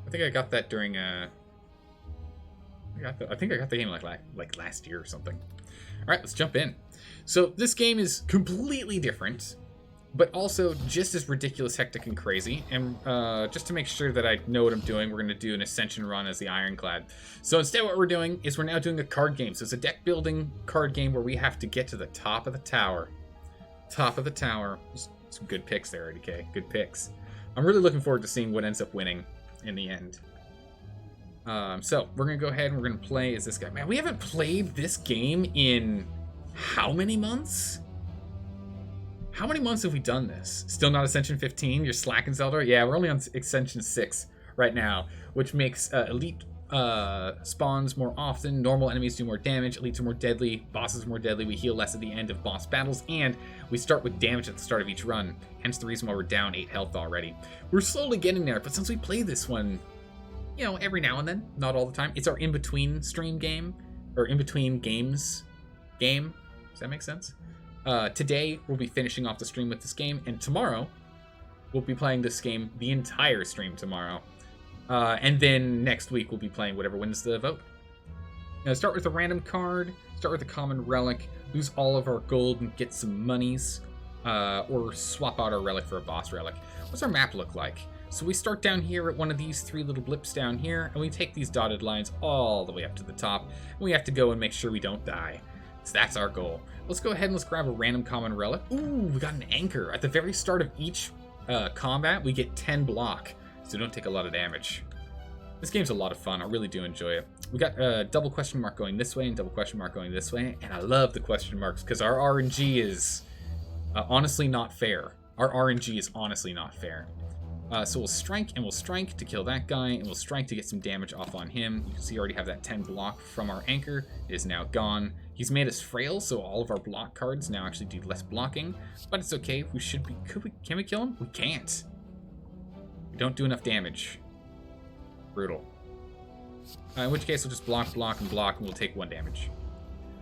I think I got that during I think I got the game like last year or something. All right, let's jump in. So this game is completely different, but also just as ridiculous, hectic, and crazy. And just to make sure that I know what I'm doing, we're going to do an Ascension run as the Ironclad. So instead what we're doing is we're now doing a card game. So it's a deck building card game where we have to get to the top of the tower. Top of the tower. Some good picks there, ADK. Good picks. I'm really looking forward to seeing what ends up winning in the end. So we're going to go ahead and we're going to play as this guy. Man, we haven't played this game in how many months? How many months have we done this? Still not Ascension 15? You're slacking, Zelda? Yeah, we're only on Ascension 6 right now, which makes Elite spawns more often, normal enemies do more damage, Elites are more deadly, bosses are more deadly, we heal less at the end of boss battles, and we start with damage at the start of each run, hence the reason why we're down 8 health already. We're slowly getting there, but since we play this one, you know, every now and then, not all the time, it's our in-between stream game, or in-between games game. Does that make sense? Today, we'll be finishing off the stream with this game, and tomorrow, we'll be playing this game the entire stream tomorrow. And then next week, we'll be playing whatever wins the vote. Now, start with a random card, start with a common relic, lose all of our gold and get some monies, or swap out our relic for a boss relic. What's our map look like? So we start down here at one of these 3 little blips down here, and we take these dotted lines all the way up to the top, and we have to go and make sure we don't die. So that's our goal. Let's go ahead and let's grab a random common relic. Ooh, we got an anchor. At the very start of each combat, we get 10 block, so don't take a lot of damage. This game's a lot of fun. I really do enjoy it. We got a double question mark going this way and double question mark going this way, and I love the question marks because our RNG is honestly not fair. Our RNG is honestly not fair. So we'll strike and we'll strike to kill that guy, and we'll strike to get some damage off on him. You can see I already have that 10 block from our anchor. It is now gone. He's made us frail, so all of our block cards now actually do less blocking, but it's okay. We should be, can we kill him? We can't. We don't do enough damage. Brutal. In which case we'll just block, and we'll take 1 damage.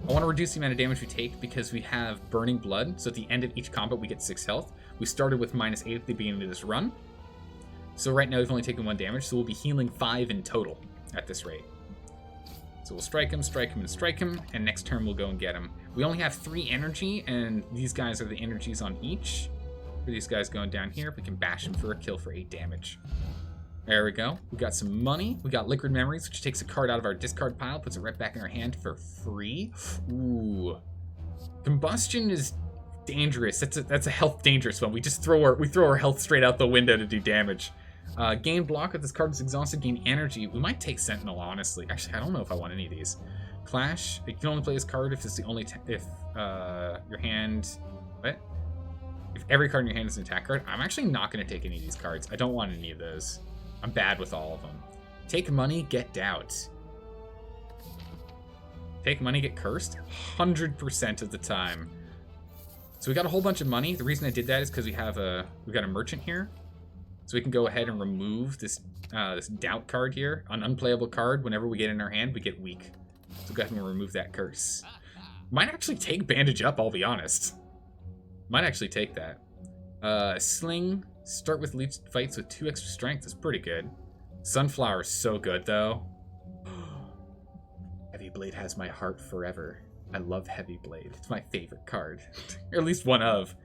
I want to reduce the amount of damage we take because we have Burning Blood, so at the end of each combat we get 6 health. We started with -8 at the beginning of this run. So right now we've only taken 1 damage, so we'll be healing 5 in total at this rate. So we'll strike him, and strike him, and next turn we'll go and get him. We only have 3 energy, and these guys are the energies on each. For these guys going down here, we can bash him for a kill for 8 damage. There we go. We got some money. We got Liquid Memories, which takes a card out of our discard pile, puts it right back in our hand for free. Ooh. Combustion is dangerous. That's a health dangerous one. We just throw our health straight out the window to do damage. Gain block if this card is exhausted, gain energy. We might take Sentinel, honestly. Actually, I don't know if I want any of these. Clash. You can only play this card if it's the only if your hand. What? If every card in your hand is an attack card. I'm actually not going to take any of these cards. I don't want any of those. I'm bad with all of them. Take money, get doubt. Take money, get cursed. 100% of the time. So we got a whole bunch of money. The reason I did that is because we got a merchant here. So we can go ahead and remove this this doubt card here. An unplayable card, whenever we get in our hand, we get weak. So go ahead and remove that curse. Might actually take bandage up, I'll be honest. Might actually take that. Sling. Start with elite fights with 2 extra strength. That's pretty good. Sunflower is so good, though. Heavy Blade has my heart forever. I love Heavy Blade. It's my favorite card. Or at least one of.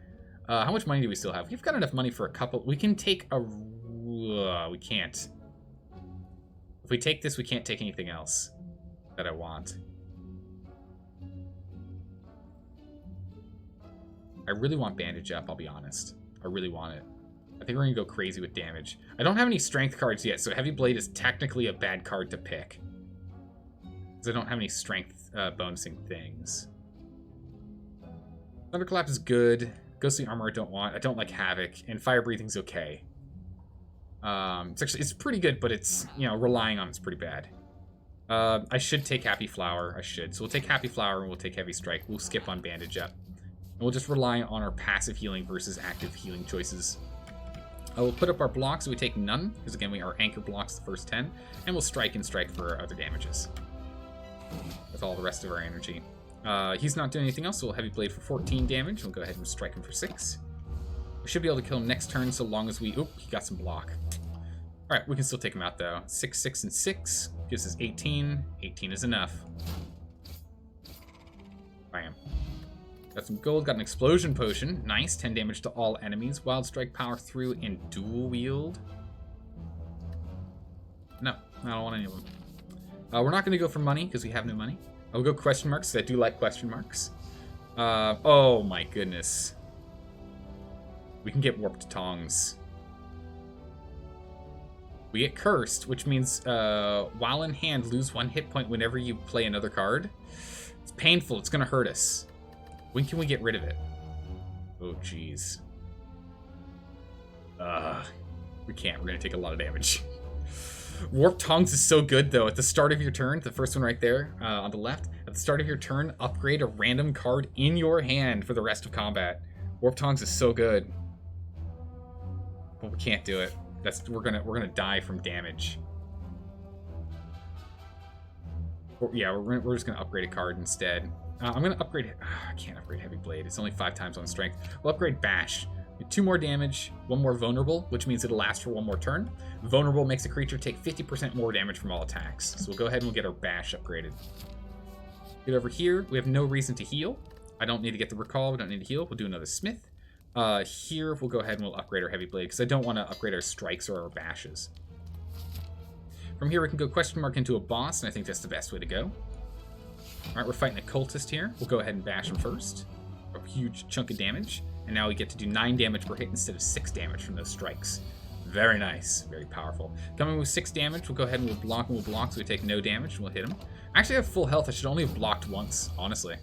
How much money do we still have? We've got enough money for a couple. We can take a... we can't. If we take this, we can't take anything else that I want. I really want bandage up, I'll be honest. I really want it. I think we're going to go crazy with damage. I don't have any strength cards yet, so Heavy Blade is technically a bad card to pick. Because I don't have any strength bonusing things. Thunderclap is good. Ghostly Armor I don't want. I don't like Havoc. And Fire Breathing's okay. It's pretty good, but it's, you know, relying on it's pretty bad. I should take Happy Flower. I should. So we'll take Happy Flower and we'll take Heavy Strike. We'll skip on Bandage Up. And we'll just rely on our passive healing versus active healing choices. We'll put up our blocks so we take none, because again, our anchor blocks the first 10, and we'll strike and strike for our other damages with all the rest of our energy. He's not doing anything else, so we'll Heavy Blade for 14 damage. We'll go ahead and strike him for 6. We should be able to kill him next turn so long as we... Oop, he got some block. All right, we can still take him out though. 6, 6, and 6 gives us 18. 18 is enough. Bam. Got some gold, got an explosion potion. Nice, 10 damage to all enemies. Wild strike, power through, and dual wield. No, I don't want any of them. We're not going to go for money because we have no money. I'll go question marks because I do like question marks. Oh my goodness. We can get warped tongs. We get cursed, which means while in hand, lose 1 hit point whenever you play another card. It's painful. It's going to hurt us. When can we get rid of it? Oh, jeez. We can't. We're going to take a lot of damage. Warp Tongs is so good, though. At the start of your turn, the first one right there on the left, at the start of your turn, upgrade a random card in your hand for the rest of combat. Warp Tongs is so good. But we can't do it. We're gonna die from damage. Yeah, we're just gonna upgrade a card instead. I'm gonna upgrade. I can't upgrade Heavy Blade. It's only 5 times on strength. We'll upgrade Bash. 2 more damage, 1 more vulnerable, which means it'll last for 1 more turn. Vulnerable makes a creature take 50% more damage from all attacks. So we'll go ahead and we'll get our Bash upgraded. Get over here. We have no reason to heal. I don't need to get the recall. We don't need to heal. We'll do another Smith. Here we'll go ahead and we'll upgrade our Heavy Blade because I don't want to upgrade our strikes or our bashes. From here we can go question mark into a boss, and I think that's the best way to go. Alright, we're fighting a cultist here. We'll go ahead and bash him first. A huge chunk of damage. And now we get to do 9 damage per hit instead of 6 damage from those strikes. Very nice. Very powerful. Coming with 6 damage, we'll go ahead and we'll block so we take no damage and we'll hit him. I actually have full health. I should only have blocked once, honestly.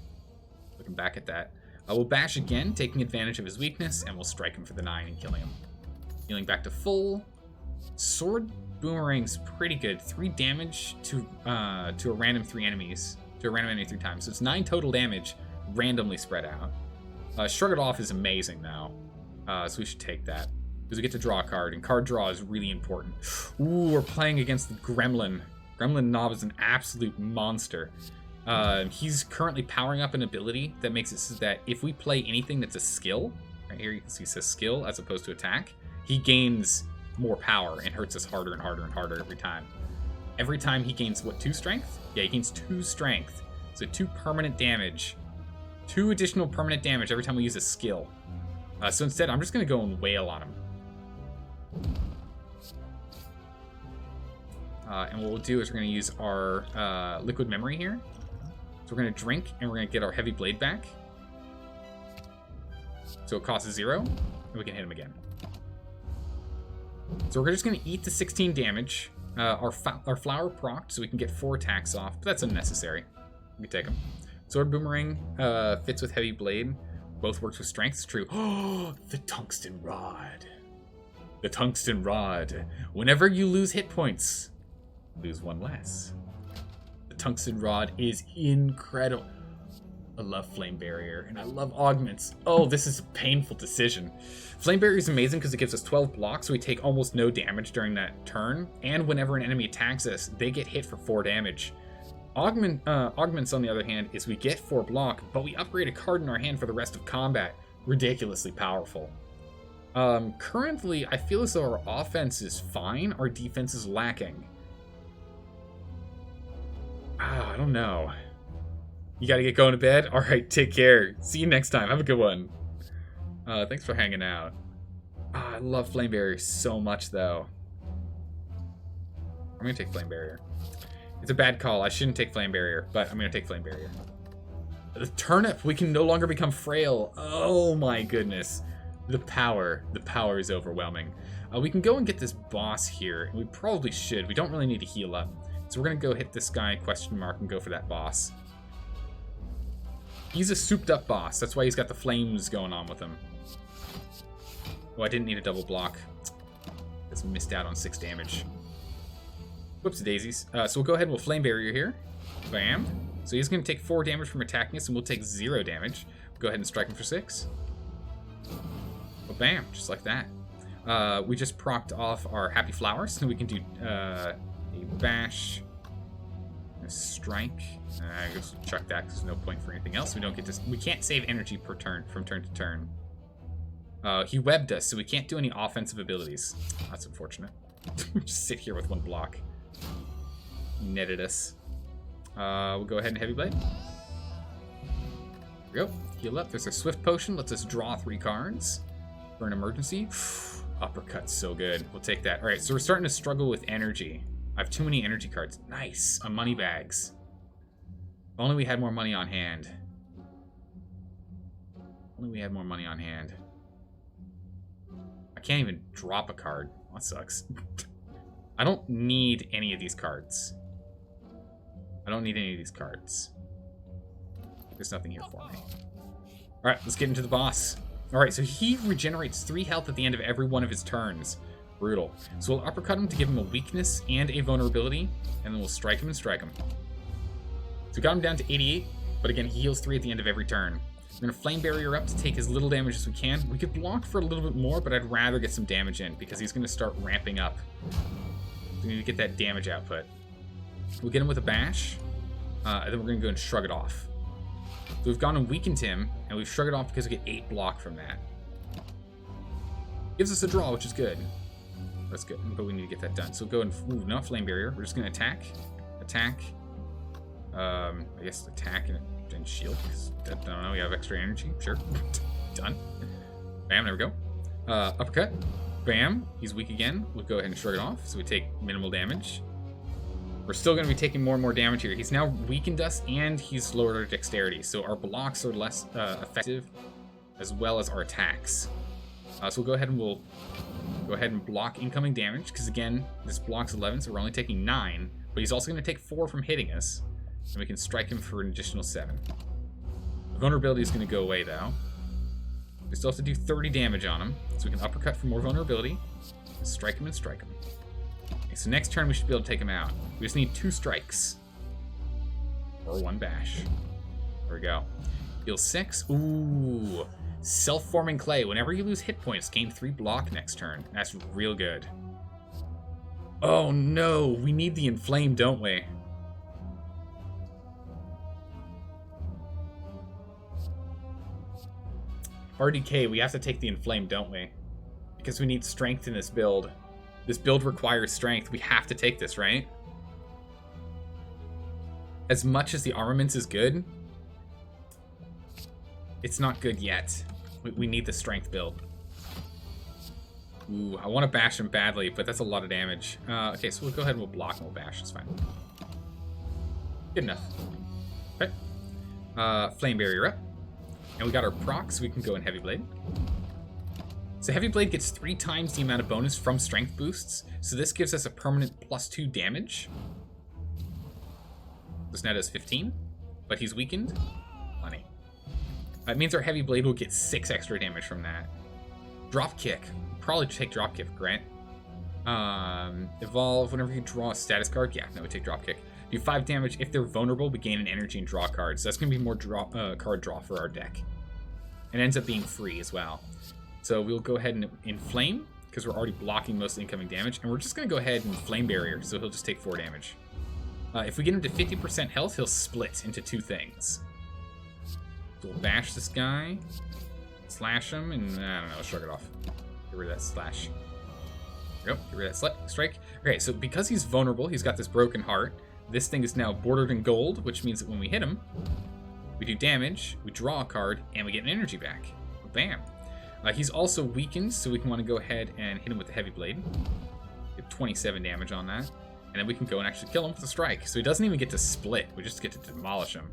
Looking back at that. We'll bash again, taking advantage of his weakness, and we'll strike him for the 9 and killing him. Healing back to full. Sword Boomerang's pretty good. 3 damage to a random 3 enemies. To a random enemy 3 times. So it's 9 total damage, randomly spread out. Shrug It Off is amazing now. So we should take that. Because we get to draw a card, and card draw is really important. Ooh, we're playing against the Gremlin. Gremlin Knob is an absolute monster. He's currently powering up an ability that makes it so that if we play anything that's a skill, right here you can see it says skill as opposed to attack, he gains more power and hurts us harder and harder and harder every time. Every time he gains, what, 2 strength? Yeah, he gains 2 strength. So 2 permanent damage. 2 additional permanent damage every time we use a skill. So instead, I'm just going to go and wail on him. And what we'll do is we're going to use our liquid memory here. So we're going to drink, and we're going to get our Heavy Blade back. So it costs 0, and we can hit him again. So we're just going to eat the 16 damage. Our flower procced, so we can get 4 attacks off, but that's unnecessary. We can take them. Sword Boomerang fits with Heavy Blade. Both works with strength. It's true. Oh, the Tungsten Rod. The Tungsten Rod. Whenever you lose hit points, lose 1 less. The Tungsten Rod is incredible. I love Flame Barrier, and I love Augments. Oh, this is a painful decision. Flame Barrier is amazing because it gives us 12 blocks, so we take almost no damage during that turn. And whenever an enemy attacks us, they get hit for 4 damage. Augments, on the other hand, is we get 4 block, but we upgrade a card in our hand for the rest of combat. Ridiculously powerful. Currently, I feel as though our offense is fine, our defense is lacking. I don't know. You gotta get going to bed? Alright, take care. See you next time. Have a good one. Thanks for hanging out. I love Flame Barrier so much, though. I'm gonna take Flame Barrier. It's a bad call. I shouldn't take Flame Barrier, but I'm gonna take Flame Barrier. The turnip! We can no longer become frail. Oh my goodness. The power is overwhelming. We can go and get this boss here, and we probably should. We don't really need to heal up. So we're gonna go hit this guy, question mark, and go for that boss. He's a souped up boss. That's why he's got the flames going on with him. Oh, I didn't need a double block. Just missed out on 6 damage. Whoops daisies. So we'll go ahead and we'll Flame Barrier here. Bam. So he's going to take 4 damage from attacking us, and we'll take 0 damage. We'll go ahead and strike him for 6. Well, bam. Just like that. We just procced off our Happy Flowers, so we can do a bash, a strike. I guess we'll chuck that because there's no point for anything else. We can't save energy per turn from turn to turn. He webbed us, so we can't do any offensive abilities. That's unfortunate. Just sit here with 1 block. Netted us. We'll go ahead and Heavy Blade. There we go. Heal up. There's a Swift Potion. Lets us draw 3 cards for an emergency. Uppercut's so good. We'll take that. All right, so we're starting to struggle with energy. I have too many energy cards. Nice. Money bags. If only we had more money on hand. If only we had more money on hand. I can't even drop a card. That sucks. I don't need any of these cards. I don't need any of these cards. There's nothing here for me. Alright, let's get into the boss. Alright, so he regenerates 3 health at the end of every one of his turns. Brutal. So we'll uppercut him to give him a weakness and a vulnerability, and then we'll strike him and strike him. So we got him down to 88, but again, he heals 3 at the end of every turn. We're going to Flame Barrier up to take as little damage as we can. We could block for a little bit more, but I'd rather get some damage in, because he's going to start ramping up. We need to get that damage output. We'll get him with a bash, and then we're going to go and shrug it off. So we've gone and weakened him, and we've shrugged it off because we get 8 block from that. Gives us a draw, which is good. That's good, but we need to get that done. So we'll go and, ooh, no, Flame Barrier. We're just going to attack. Attack. I guess attack and shield, because I don't know, we have extra energy. Sure. Done. Bam, there we go. Uppercut. Bam. He's weak again. We'll go ahead and shrug it off, so we take minimal damage. We're still going to be taking more and more damage here. He's now weakened us, and he's lowered our dexterity, so our blocks are less effective, as well as our attacks. So we'll go ahead and block incoming damage, because again, this block's 11, so we're only taking 9, but he's also going to take 4 from hitting us, and we can strike him for an additional 7. The vulnerability is going to go away, though. We still have to do 30 damage on him, so we can uppercut for more vulnerability, strike him and strike him. Okay, so next turn we should be able to take him out. We just need 2 strikes. Or 1 bash. There we go. Heal 6. Ooh. Self-forming clay. Whenever you lose hit points, gain 3 block next turn. That's real good. Oh no, we need the inflame, don't we? RDK, we have to take the inflame, don't we? Because we need strength in this build. This build requires strength. We have to take this, right? As much as the armaments is good, it's not good yet. We need the strength build. Ooh, I want to bash him badly, but that's a lot of damage. Okay, so we'll go ahead and we'll block and we'll bash. It's fine. Good enough. Okay. Flame Barrier up. And we got our proc, so we can go in Heavy Blade. So Heavy Blade gets 3 times the amount of bonus from strength boosts. So this gives us a permanent +2 damage. This now does 15, but he's weakened. Plenty. It means our Heavy Blade will get 6 extra damage from that. Drop Kick. Probably take Drop Kick, Grant. Evolve whenever you draw a status card. Yeah, no, we take Drop Kick. Do 5 damage. If they're vulnerable, we gain an energy and draw cards. So that's going to be more card draw for our deck. It ends up being free as well. So we'll go ahead and inflame, because we're already blocking most incoming damage. And we're just going to go ahead and Flame Barrier, so he'll just take 4 damage. If we get him to 50% health, he'll split into 2 things. So we'll bash this guy, slash him, and I don't know, shrug it off. Get rid of that slash. There we go, get rid of that strike. Okay, so because he's vulnerable, he's got this broken heart. This thing is now bordered in gold, which means that when we hit him, we do damage, we draw a card, and we get an energy back. Bam. He's also weakened, so we can want to go ahead and hit him with the Heavy Blade. Get 27 damage on that. And then we can go and actually kill him with a strike. So he doesn't even get to split, we just get to demolish him.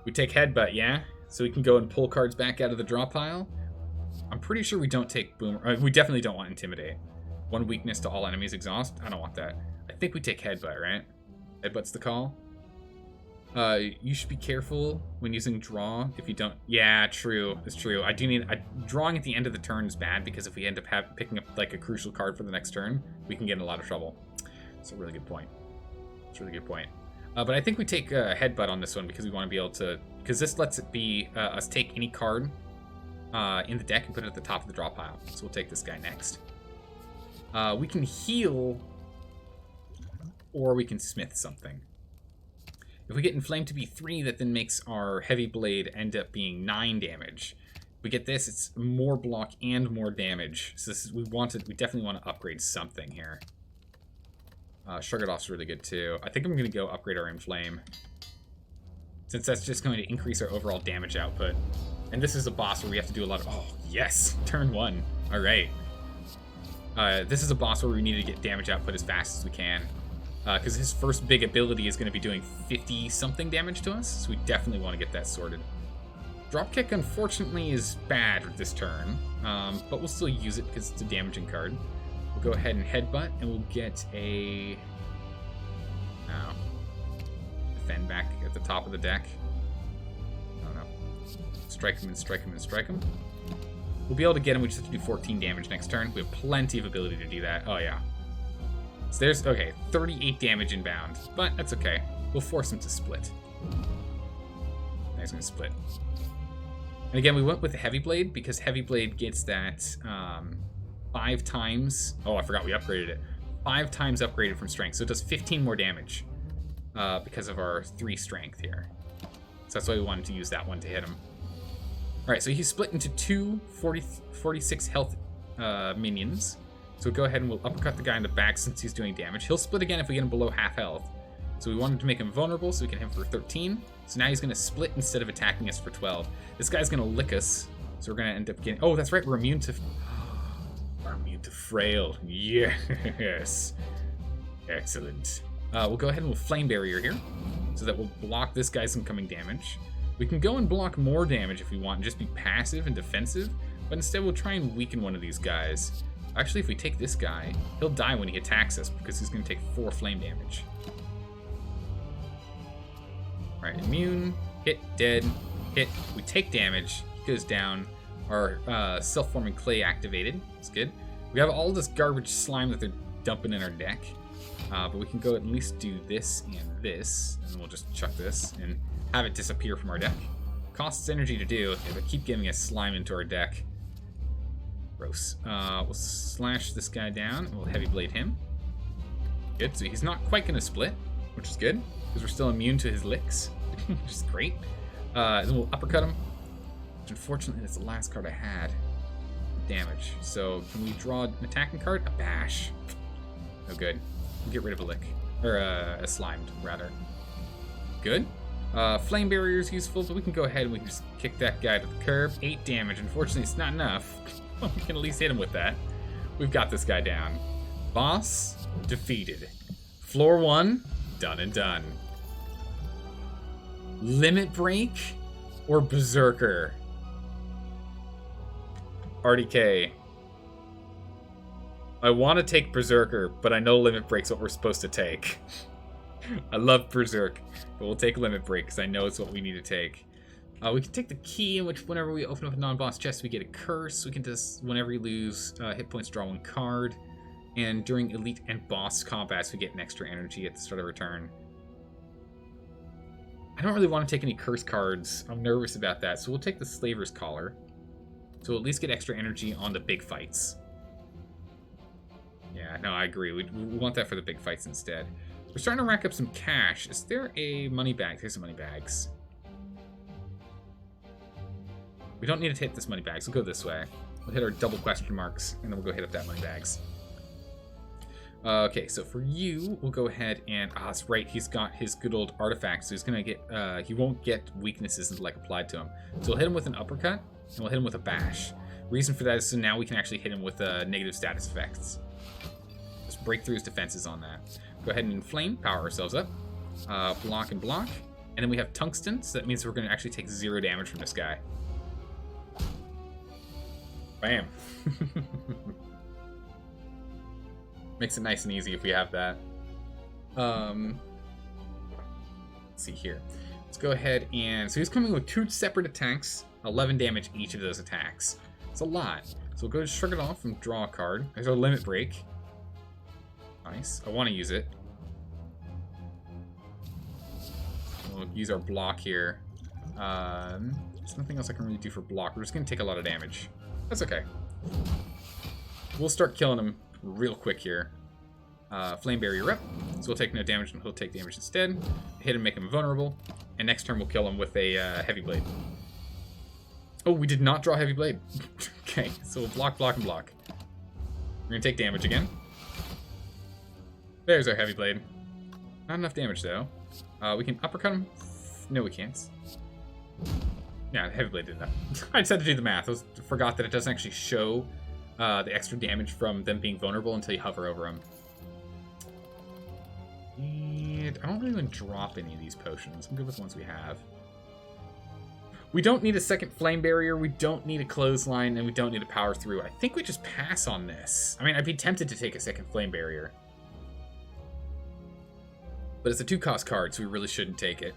We take Headbutt, yeah? So we can go and pull cards back out of the draw pile. I'm pretty sure we don't take Boomer. We definitely don't want Intimidate. 1 weakness to all enemies exhaust. I don't want that. I think we take Headbutt, right? Headbutt's the call. You should be careful when using draw if you don't. Yeah, true. It's true. I do need. Drawing at the end of the turn is bad, because if we end up picking up like a crucial card for the next turn, we can get in a lot of trouble. It's a really good point. It's a really good point. But I think we take Headbutt on this one, because we want to be able to. Because this lets it be us take any card in the deck and put it at the top of the draw pile. So we'll take this guy next. We can heal, or we can smith something. If we get Inflamed to be 3, that then makes our Heavy Blade end up being 9 damage. We get this, it's more block and more damage. So this is, we definitely want to upgrade something here. Shrug It Off's really good too. I think I'm going to go upgrade our Inflame, since that's just going to increase our overall damage output. And this is a boss where we have to do a lot of... Oh, yes! Turn 1. Alright. This is a boss where we need to get damage output as fast as we can. Because his first big ability is going to be doing 50-something damage to us. So we definitely want to get that sorted. Dropkick, unfortunately, is bad this turn. But we'll still use it because it's a damaging card. We'll go ahead and Headbutt, and we'll get a... Oh. Defend back at the top of the deck. I don't know. Strike him and strike him and strike him. We'll be able to get him, we just have to do 14 damage next turn. We have plenty of ability to do that. Oh, yeah. So there's, okay, 38 damage inbound. But that's okay. We'll force him to split. Now he's going to split. And again, we went with the Heavy Blade because Heavy Blade gets that 5 times... Oh, I forgot we upgraded it. 5 times upgraded from strength. So it does 15 more damage because of our 3 strength here. So that's why we wanted to use that one to hit him. Alright, so he's split into 2 46 health minions. So we'll go ahead and we'll uppercut the guy in the back since he's doing damage. He'll split again if we get him below half health. So we wanted to make him vulnerable so we can hit him for 13. So now he's going to split instead of attacking us for 12. This guy's going to lick us. So we're going to end up getting... Oh, that's right, we're immune to... We're immune to Frail. Yes. Excellent. We'll go ahead and we'll Flame Barrier here. So that we'll block this guy's incoming damage. We can go and block more damage if we want and just be passive and defensive, but instead we'll try and weaken one of these guys. Actually, if we take this guy, he'll die when he attacks us because he's going to take 4 flame damage. Alright, immune, hit, dead, hit, we take damage, he goes down, our self-forming clay activated, that's good. We have all this garbage slime that they're dumping in our deck, but we can go at least do this and this, and we'll just chuck this and have it disappear from our deck. Costs energy to do, if it keep giving us slime into our deck. Gross. We'll slash this guy down, and we'll Heavy Blade him. Good, so he's not quite going to split, which is good, because we're still immune to his licks, which is great. Then we'll uppercut him, which unfortunately is the last card I had. Damage. So can we draw an attacking card? A bash. No good. We'll get rid of a lick. Or a slimed, rather. Good. Flame Barrier is useful, but we can go ahead and we can just kick that guy to the curb. 8 damage. Unfortunately, it's not enough. We can at least hit him with that. We've got this guy down. Boss defeated. Floor 1, done and done. Limit Break or Berserker? RDK. I want to take Berserker, but I know Limit Break's what we're supposed to take. I love Berserk, but we'll take Limit Break because I know it's what we need to take. We can take the key, in which whenever we open up a non-boss chest, we get a curse. We can just, whenever we lose hit points, draw 1 card. And during elite and boss combats, we get an extra energy at the start of our turn. I don't really want to take any curse cards. I'm nervous about that, so we'll take the Slaver's Collar. So we'll at least get extra energy on the big fights. Yeah, no, I agree. We want that for the big fights instead. We're starting to rack up some cash. Is there a money bag? There's some money bags. We don't need to hit this money bags. We'll go this way. We'll hit our double question marks, and then we'll go hit up that money bags. Okay, so for you, we'll go ahead and... Ah, that's right. He's got his good old artifact, so he's going to get... he won't get weaknesses until, like, applied to him. So we'll hit him with an uppercut, and we'll hit him with a bash. Reason for that is so now we can actually hit him with negative status effects. Just break through his defenses on that. Go ahead and inflame, power ourselves up, block and block, and then we have tungsten, so that means we're going to actually take 0 damage from this guy. Bam. Makes it nice and easy if we have that. Let's see here. Let's go ahead and... So he's coming with 2 separate attacks, 11 damage each of those attacks. It's a lot. So we'll go and shrug it off and draw a card. There's our Limit Break. Nice. I want to use it. We'll use our block here. There's nothing else I can really do for block. We're just going to take a lot of damage. That's okay. We'll start killing him real quick here. Flame Barrier up. So we'll take no damage and he'll take damage instead. Hit him, make him vulnerable. And next turn we'll kill him with a Heavy Blade. Oh, we did not draw Heavy Blade. Okay, so we'll block, block, and block. We're gonna take damage again. There's our Heavy Blade. Not enough damage, though. We can uppercut him. No, we can't. Yeah, Heavy Blade did enough. I just had to do the math. I forgot that it doesn't actually show the extra damage from them being vulnerable until you hover over them. And I don't really want to drop any of these potions. I'm good with the ones we have. We don't need a second flame barrier, we don't need a clothesline, and we don't need a power through. I think we just pass on this. I mean, I'd be tempted to take a second flame barrier. But it's a 2-cost card, so we really shouldn't take it.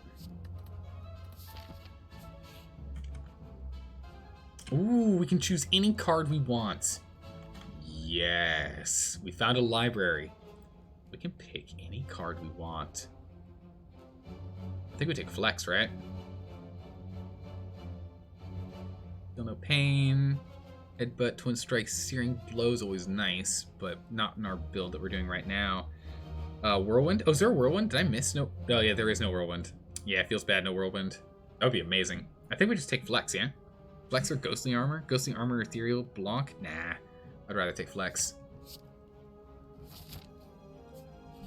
Ooh, we can choose any card we want. Yes, we found a library. We can pick any card we want. I think we take Flex, right? Feel no pain. Headbutt, Twin Strike, Searing Blow's always nice, but not in our build that we're doing right now. Whirlwind? Oh, is there a Whirlwind? Did I miss no? Oh, yeah, there is no Whirlwind. Yeah, it feels bad, no Whirlwind. That would be amazing. I think we just take Flex, yeah? Flex or Ghostly Armor? Ghostly Armor, Ethereal, Block? Nah, I'd rather take Flex.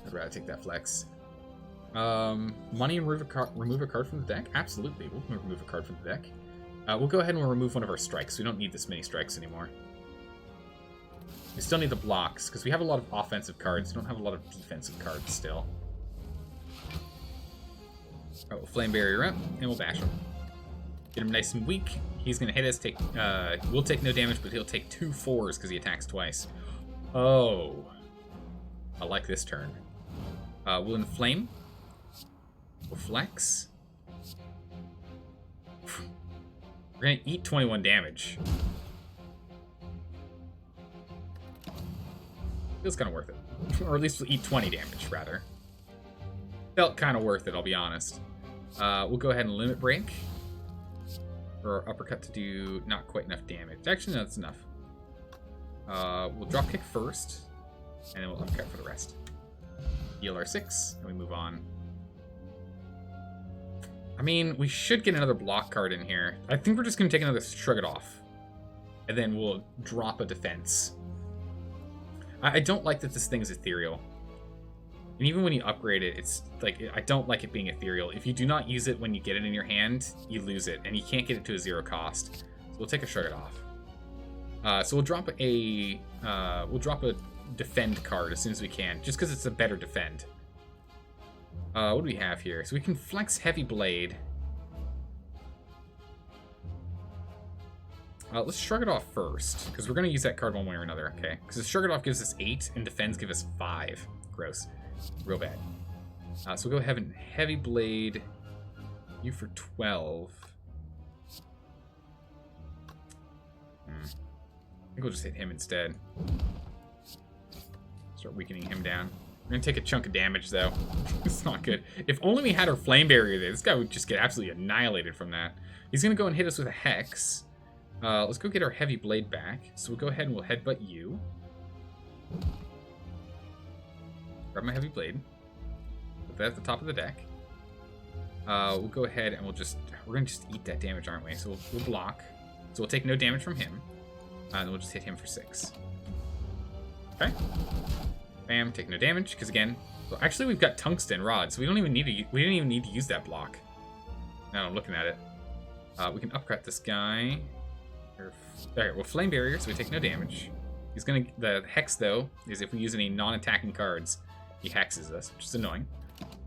I'd rather take that Flex. Money and remove a card from the deck? Absolutely, we'll remove a card from the deck. We'll go ahead and we'll remove one of our strikes. We don't need this many strikes anymore. We still need the blocks, because we have a lot of offensive cards. We don't have a lot of defensive cards still. Alright, we'll Flame Barrier up, and we'll bash him. Get him nice and weak. He's going to hit us. We'll take no damage, but he'll take 2 4s because he attacks twice. Oh. I like this turn. We'll Inflame. We'll Flex. We're going to eat 21 damage. Feels kind of worth it. Or at least we'll eat 20 damage, rather. Felt kind of worth it, I'll be honest. We'll go ahead and Limit Break. Or Uppercut to do not quite enough damage. Actually, no, that's enough. We'll Drop Kick first, and then we'll Uppercut for the rest. Heal our 6, and we move on. I mean, we should get another block card in here. I think we're just going to take another Shrug It Off. And then we'll drop a defense. I don't like that this thing is ethereal. And even when you upgrade it, it's like, I don't like it being ethereal. If you do not use it when you get it in your hand, you lose it. And you can't get it to a 0 cost. So we'll take a Shrug It Off. So we'll drop a defend card as soon as we can. Just because it's a better defend. What do we have here? So we can flex Heavy Blade. Let's Shrug It Off first, because we're going to use that card one way or another, okay? Because Shrug It Off gives us 8, and Defends give us 5. Gross. Real bad. So we'll go ahead and Heavy Blade you for 12. I think we'll just hit him instead. Start weakening him down. We're going to take a chunk of damage, though. It's not good. If only we had our Flame Barrier there. This guy would just get absolutely annihilated from that. He's going to go and hit us with a Hex. Let's go get our Heavy Blade back. So we'll go ahead and we'll Headbutt you. Grab my Heavy Blade. Put that at the top of the deck. We'll go ahead and we're going to just eat that damage, aren't we? So we'll block. So we'll take no damage from him. And then we'll just hit him for 6. Okay. Bam, take no damage, because again, well, actually we've got Tungsten Rod, so we didn't even need to use that block. Now I'm looking at it. We can upcut this guy. Alright, well, Flame Barrier, so we take no damage. The Hex, though, is if we use any non-attacking cards, he hexes us, which is annoying.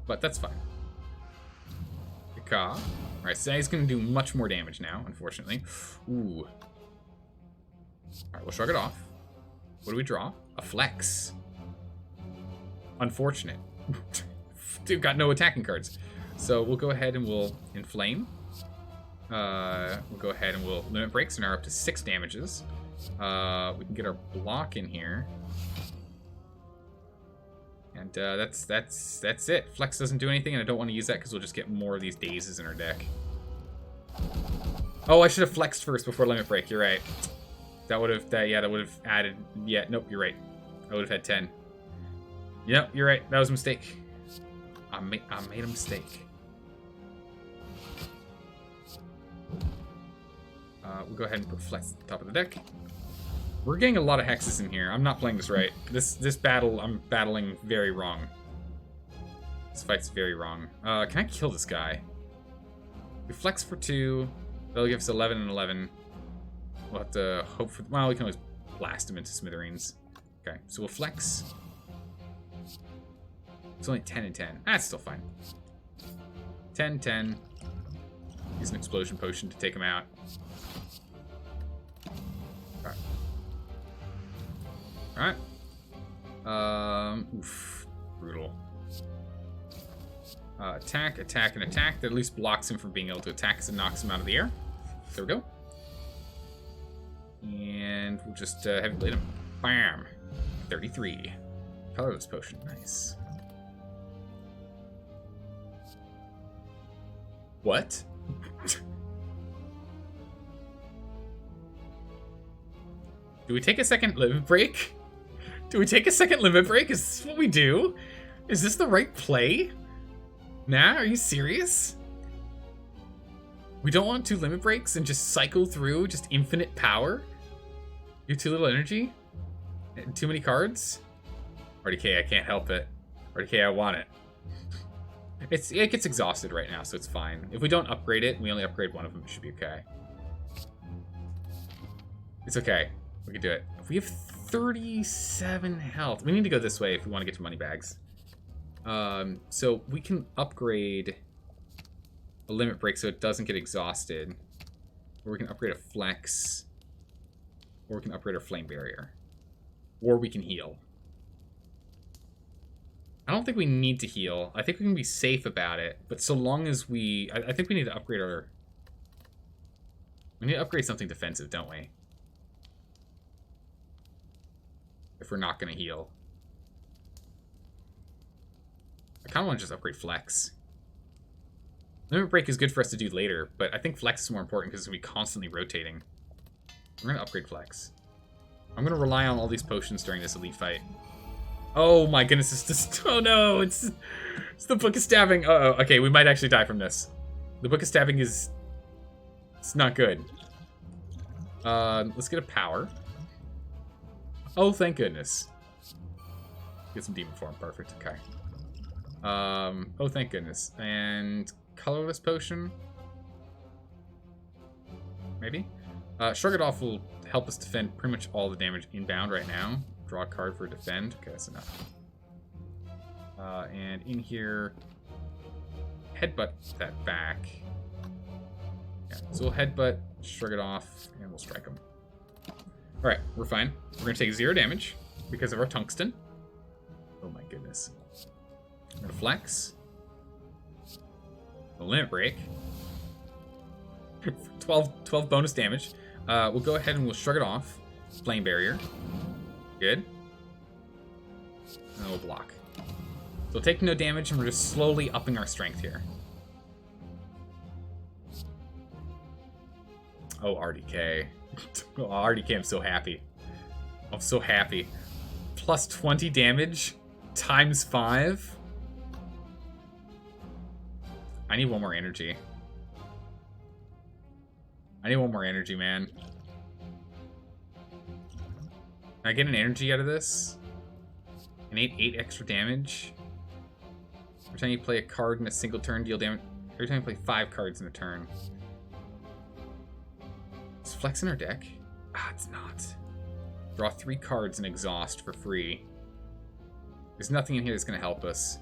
But that's fine. Caw. Alright, so he's gonna do much more damage now, unfortunately. Ooh. Alright, we'll Shrug It Off. What do we draw? A Flex. Unfortunate. Dude, got no attacking cards. So we'll go ahead and we'll Inflame. We'll go ahead and we'll Limit Break, so now we're up to 6 damages. We can get our block in here. And that's it. Flex doesn't do anything, and I don't want to use that because we'll just get more of these dazes in our deck. Oh, I should have flexed first before Limit Break. You're right. That would have added. Yeah, nope, you're right. I would have had 10. Yep, you're right. That was a mistake. I made a mistake. We'll go ahead and put Flex at the top of the deck. We're getting a lot of hexes in here. I'm not playing this right. This battle, I'm battling very wrong. This fight's very wrong. Can I kill this guy? We flex for 2. That'll give us 11 and 11. We'll have to hope for... Well, we can always blast him into smithereens. Okay, so we'll flex. It's only 10 and 10. That's still fine. 10, 10. Use an explosion potion to take him out. Alright. Oof. Brutal. Attack, attack, and attack. That at least blocks him from being able to attack us and knocks him out of the air. There we go. And we'll just heavy blade him. Bam! 33. Colorless potion. Nice. What? Do we take a second limit break? Do we take a second limit break? Is this what we do? Is this the right play? Nah, are you serious? We don't want 2 limit breaks and just cycle through just infinite power? You have too little energy? And too many cards? RDK, I can't help it. RDK, I want it. It gets exhausted right now, so it's fine. If we don't upgrade it, we only upgrade one of them, it should be okay. It's okay. We can do it. We have 37 health. We need to go this way if we want to get to money bags. So we can upgrade a limit break so it doesn't get exhausted. Or we can upgrade a flex. Or we can upgrade our flame barrier. Or we can heal. I don't think we need to heal. I think we can be safe about it. But so long as we... I think we need to upgrade our... We need to upgrade something defensive, don't we? If we're not going to heal. I kind of want to just upgrade Flex. Limit Break is good for us to do later, but I think Flex is more important because it's going to be constantly rotating. We're going to upgrade Flex. I'm going to rely on all these potions during this elite fight. Oh my goodness, it's just... Oh no, it's the Book of Stabbing. Uh-oh, okay, we might actually die from this. The Book of Stabbing is... It's not good. Let's get a power. Oh, thank goodness. Get some demon form, perfect, okay. Oh, thank goodness. And colorless potion? Maybe? Shrug It Off will help us defend pretty much all the damage inbound right now. Draw a card for defend. Okay, that's enough. And in here, headbutt that back. Yeah, so we'll headbutt, shrug it off, and we'll strike him. Alright, we're fine. We're going to take 0 damage because of our tungsten. Oh my goodness. We're going to flex. A limit break. 12 bonus damage. We'll go ahead and we'll shrug it off. Flame barrier. Good. And we'll block. So we'll take no damage and we're just slowly upping our strength here. Oh, RDK. Oh, RDK, I'm so happy. I'm so happy. Plus 20 damage times 5. I need one more energy. I need one more energy, man. Can I get an energy out of this? An 8 extra damage. Every time you play a card in a single turn, deal damage. Every time you play 5 cards in a turn. Is Flex in our deck? Ah, it's not. Draw 3 cards and exhaust for free. There's nothing in here that's going to help us.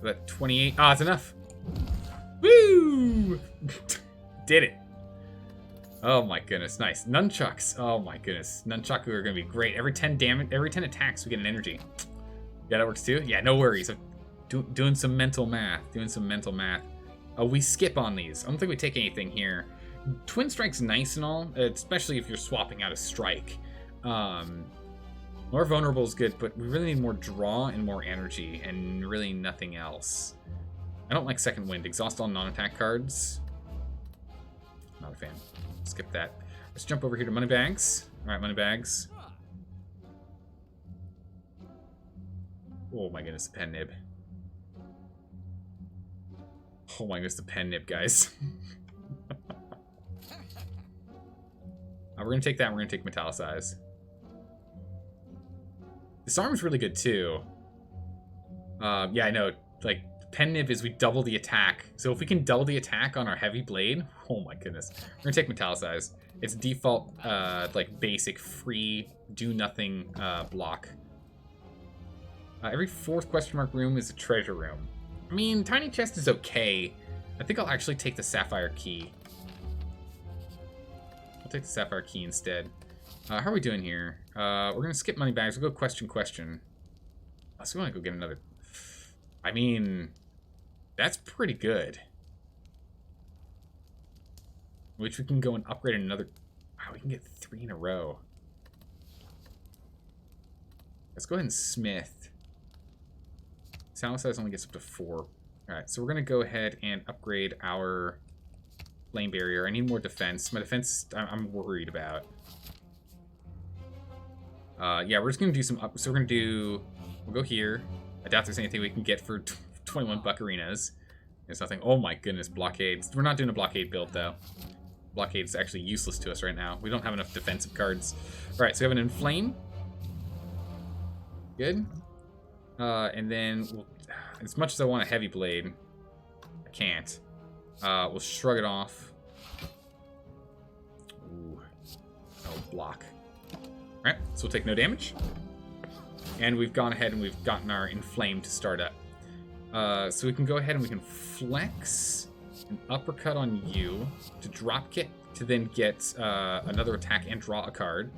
That 28. Ah, it's enough. Woo! Did it. Oh my goodness, nice. Nunchucks. Oh my goodness. Nunchaku are going to be great. Every 10 damage, every 10 attacks, we get an energy. Yeah, that works too? Yeah, no worries. Doing some mental math. Oh, we skip on these. I don't think we take anything here. Twin Strike's nice and all, especially if you're swapping out a strike. More vulnerable is good, but we really need more draw and more energy, and really nothing else. I don't like Second Wind. Exhaust all non-attack cards. Not a fan. Skip that. Let's jump over here to Moneybags. Alright, Moneybags. Oh my goodness, Pen Nib. Oh my goodness, the pen nib, guys. We're going to take that, and we're going to take Metallicize. Disarm's really good, too. Yeah, I know. Like, pen nib is we double the attack. So if we can double the attack on our heavy blade, oh my goodness. We're going to take Metallicize. It's default, like, basic, free, do-nothing block. Every 4th question mark room is a treasure room. I mean, Tiny Chest is okay. I think I'll actually take the Sapphire Key. I'll take the Sapphire Key instead. How are we doing here? We're going to skip money bags. We'll go question. So we want to go get another... I mean, that's pretty good. Which we can go and upgrade another... Wow, we can get 3 in a row. Let's go ahead and smith. Sound size only gets up to 4. Alright, so we're going to go ahead and upgrade our flame barrier. I need more defense. My defense, I'm worried about. Yeah, we're just going to do some... So we're going to do... We'll go here. I doubt there's anything we can get for 21 buccarinas. There's nothing. Oh my goodness, blockades. We're not doing a blockade build, though. Blockade is actually useless to us right now. We don't have enough defensive cards. Alright, so we have an Inflame. Good. And then, as much as I want a Heavy Blade, I can't. We'll shrug it off. Ooh. Oh, block. Alright, so we'll take no damage. And we've gone ahead and we've gotten our Inflame to start up. So we can go ahead and we can flex an uppercut on you to drop kick to then get another attack and draw a card.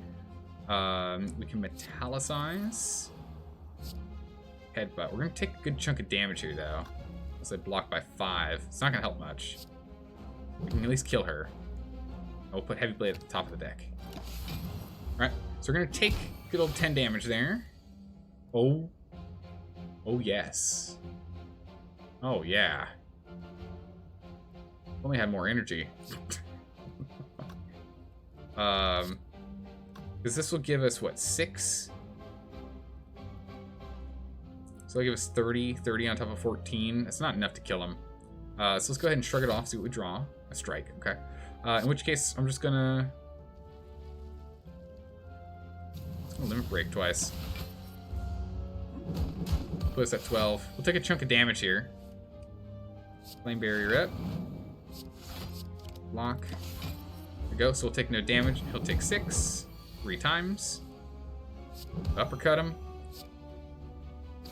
We can Metallicize. Headbutt. We're going to take a good chunk of damage here, though. Unless I block by 5. It's not going to help much. We can at least kill her. And we'll put Heavy Blade at the top of the deck. Alright, so we're going to take good old 10 damage there. Oh. Oh, yes. Oh, yeah. Only had more energy. Because this will give us, what, 6? So that'll give us 30 on top of 14. That's not enough to kill him. So let's go ahead and shrug it off, see what we draw. A strike, okay. In which case, I'm just gonna limit break twice. Put us at 12. We'll take a chunk of damage here. Flame barrier up. Block. There we go, so we'll take no damage. He'll take 6. 3 times. Uppercut him.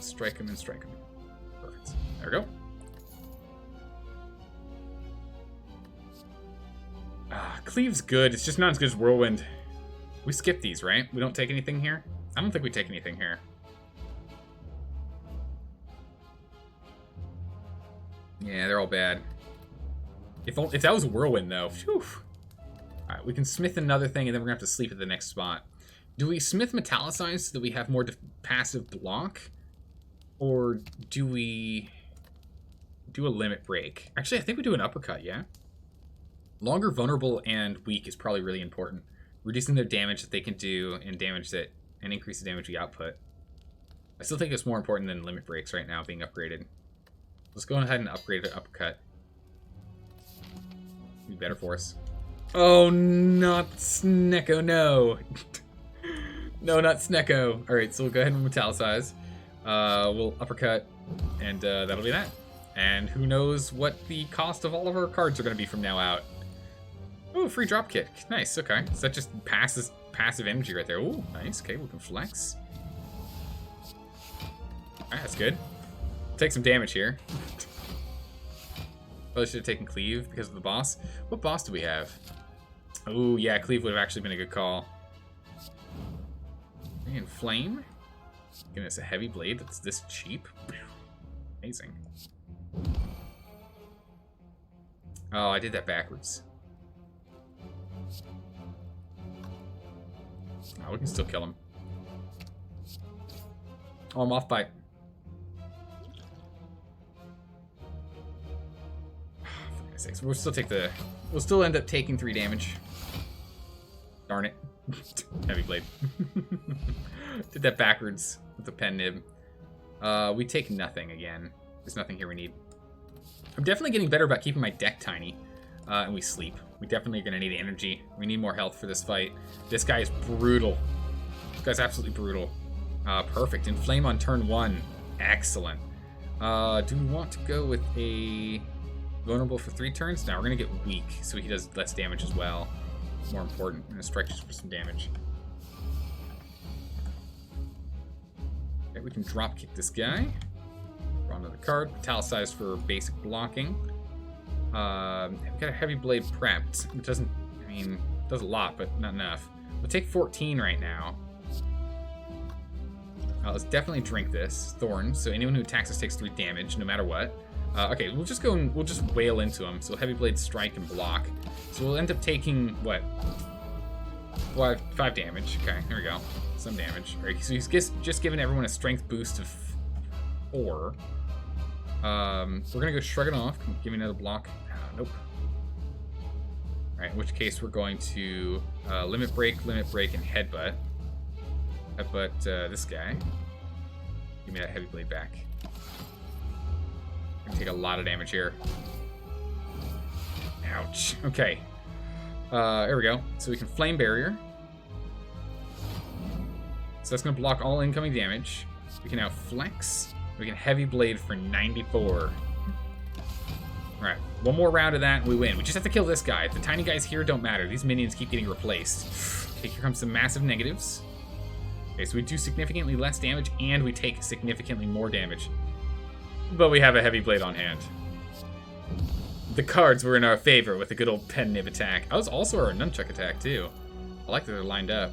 Strike him and strike him. Perfect. There we go. Cleave's good. It's just not as good as Whirlwind. We skip these, right? We don't take anything here? I don't think we take anything here. Yeah, they're all bad. If that was Whirlwind, though. Phew. Alright, we can smith another thing, and then we're going to have to sleep at the next spot. Do we smith Metallicize so that we have more passive block? Or do we do a limit break? Actually, I think we do an uppercut, yeah? Longer, vulnerable, and weak is probably really important. Reducing their damage that they can do and increase the damage we output. I still think it's more important than limit breaks right now being upgraded. Let's go ahead and upgrade the uppercut. Be better for us. Oh, not Snecko, no. No, not Snecko. Alright, so we'll go ahead and Metallicize. We'll uppercut, and that'll be that. And who knows what the cost of all of our cards are going to be from now out. Oh, free drop kick. Nice, okay. So that just passes passive energy right there. Oh, nice. Okay, we can flex. Alright, that's good. Take some damage here. Probably should have taken Cleave because of the boss. What boss do we have? Oh, yeah, Cleave would have actually been a good call. And Flame. Giving us a Heavy Blade that's this cheap. Amazing. Oh, I did that backwards. Oh, we can still kill him. Oh, I'm off by... For goodness sakes. We'll still take the... We'll still end up taking 3 damage. Darn it. Heavy Blade. Did that backwards with the pen nib. We take nothing again. There's nothing here we need. I'm definitely getting better about keeping my deck tiny. And we sleep. We definitely are going to need energy. We need more health for this fight. This guy is brutal. This guy's absolutely brutal. Perfect. Inflame on turn 1. Excellent. Do we want to go with a vulnerable for 3 turns? No, we're going to get weak, so he does less damage as well. More important. I'm going to strike just for some damage. Okay, we can drop kick this guy. Draw another card. Italicized for basic blocking. We've got a heavy blade prepped. It doesn't, I mean, it does a lot, but not enough. We'll take 14 right now. Let's definitely drink this. Thorn. So anyone who attacks us takes 3 damage, no matter what. Okay, we'll just go and we'll just wail into him. So heavy blade strike and block. So we'll end up taking, what? 5 damage. Okay, here we go. Some damage. All right, so he's just giving everyone a strength boost of 4. We're gonna go shrug it off. Give me another block. Nope. Alright, in which case we're going to limit break, and headbutt. Headbutt this guy. Give me that heavy blade back. I'm gonna take a lot of damage here. Ouch. Okay. There we go. So we can flame barrier. So that's gonna block all incoming damage. We can now flex. We can heavy blade for 94. Alright, one more round of that and we win. We just have to kill this guy. The tiny guys here don't matter. These minions keep getting replaced. Okay, here comes some massive negatives. Okay, so we do significantly less damage and we take significantly more damage. But we have a heavy blade on hand. The cards were in our favor with a good old pen nib attack. I was also our nunchuck attack too. I like that they're lined up.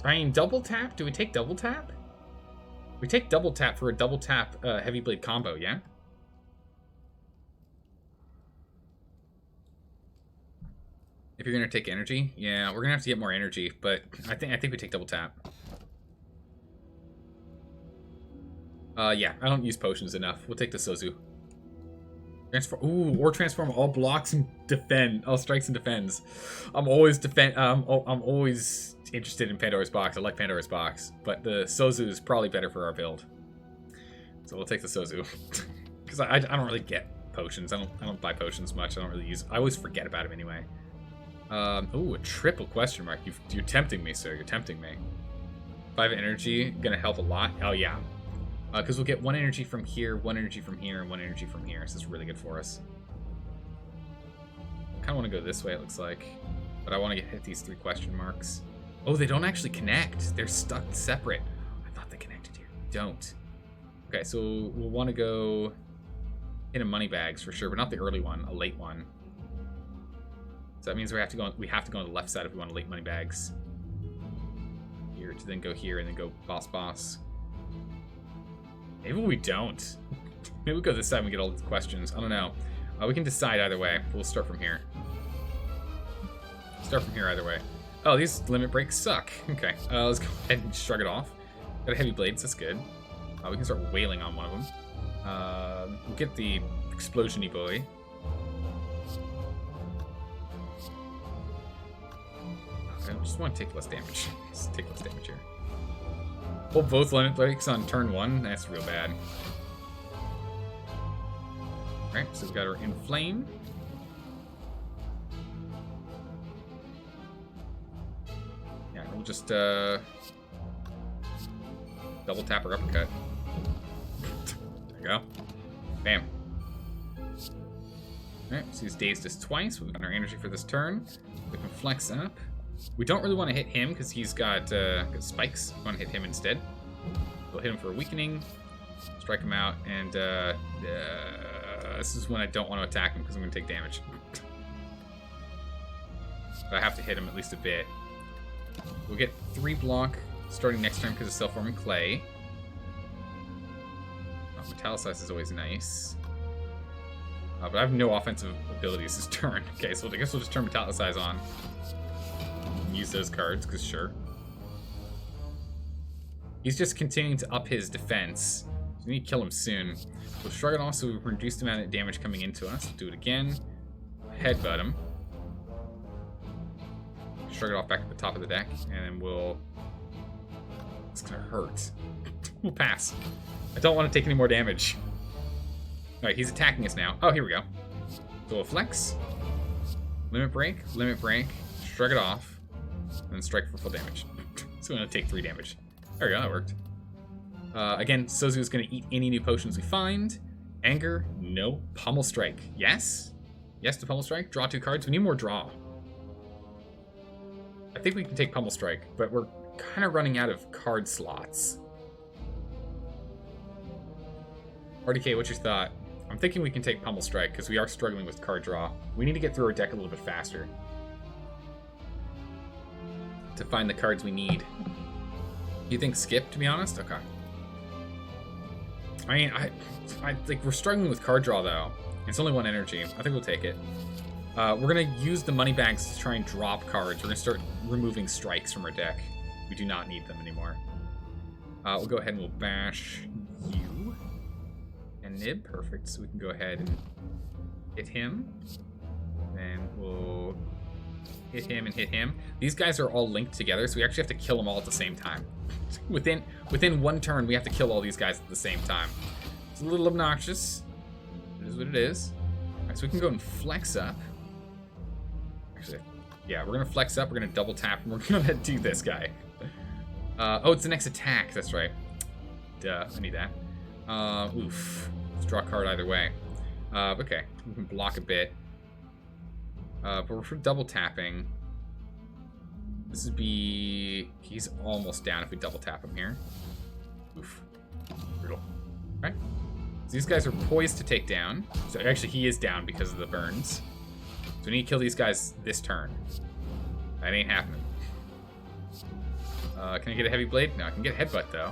I mean, double tap? Do we take double tap? We take double tap for a double tap heavy blade combo, yeah? If you're gonna take energy, yeah, we're gonna have to get more energy, but I think we take double tap. Yeah, I don't use potions enough. We'll take the Sozu. Transform all blocks and defend, all strikes and defends. I'm always I'm always interested in Pandora's Box. I like Pandora's Box, but the Sozu is probably better for our build. So we'll take the Sozu because I don't really get potions. I don't buy potions much. I don't really use. I always forget about them anyway. A triple question mark. You're tempting me, sir. You're tempting me. 5 energy gonna help a lot. Oh yeah. Because we'll get 1 energy from here, 1 energy from here, and 1 energy from here. So this is really good for us. I kind of want to go this way, it looks like. But I want to hit these 3 question marks. Oh, they don't actually connect. They're stuck separate. I thought they connected here. Don't. Okay, so we'll want to go into money bags for sure, but not the early one, a late one. So that means we have to go on the left side if we want late money bags. Here to then go here and then go boss. Maybe we don't. Maybe we'll go this side and we get all the questions. I don't know. We can decide either way. We'll start from here. Start from here either way. Oh, these limit breaks suck. Okay, let's go ahead and shrug it off. Got a heavy blades, that's good. We can start wailing on one of them. We'll get the explosion-y boy. I just want to take less damage. Let's take less damage here. Pull both limit breaks on turn 1. That's real bad. Alright, so we've got our Inflame. Yeah, we'll just double tap or uppercut. There you go. Bam. Alright, so he's dazed us twice. We've got our energy for this turn. We can flex up. We don't really want to hit him because he's got spikes. We want to hit him instead. We'll hit him for a weakening, strike him out, and this is when I don't want to attack him because I'm going to take damage. But I have to hit him at least a bit. We'll get 3 block starting next turn because of self-forming clay. Metallicize is always nice. But I have no offensive abilities this turn. Okay, so I guess we'll just turn Metallicize on. Use those cards, because sure. He's just continuing to up his defense. So we need to kill him soon. We'll shrug it off so we reduce the amount of damage coming into us. We'll do it again. Headbutt him. shrug it off back at the top of the deck, and then we'll... It's gonna hurt. We'll pass. I don't want to take any more damage. Alright, he's attacking us now. Oh, here we go. So we'll flex, limit break, shrug it off, and then strike for full damage. So we're gonna take 3 damage. There we go, that worked. Again, Sozu's gonna eat any new potions we find. Anger, no. Pummel Strike, yes. Yes to Pummel Strike. Draw 2 cards. We need more draw. I think we can take Pummel Strike, but we're kind of running out of card slots. RDK, what's your thought? I'm thinking we can take Pummel Strike because we are struggling with card draw. We need to get through our deck a little bit faster to find the cards we need. You think skip, to be honest? Okay. I mean, I think we're struggling with card draw, though. It's only 1 energy. I think we'll take it. We're going to use the money bags to try and drop cards. We're going to start removing strikes from our deck. We do not need them anymore. We'll go ahead and we'll bash you. And Nib, perfect. So we can go ahead and hit him. Then we'll hit him and hit him. These guys are all linked together, so we actually have to kill them all at the same time. Within 1 turn, we have to kill all these guys at the same time. It's a little obnoxious. It is what it is. Alright, so we can go and flex up. Actually, yeah, we're gonna flex up, we're gonna double tap, and we're gonna do this guy. Oh, it's the next attack, that's right. Duh, I need that. Oof. Let's draw a card either way. Okay, we can block a bit. But we're for double tapping. This would be... He's almost down if we double tap him here. Oof. Brutal. Alright. So these guys are poised to take down. So actually, he is down because of the burns. So we need to kill these guys this turn. That ain't happening. Can I get a heavy blade? No, I can get a headbutt, though.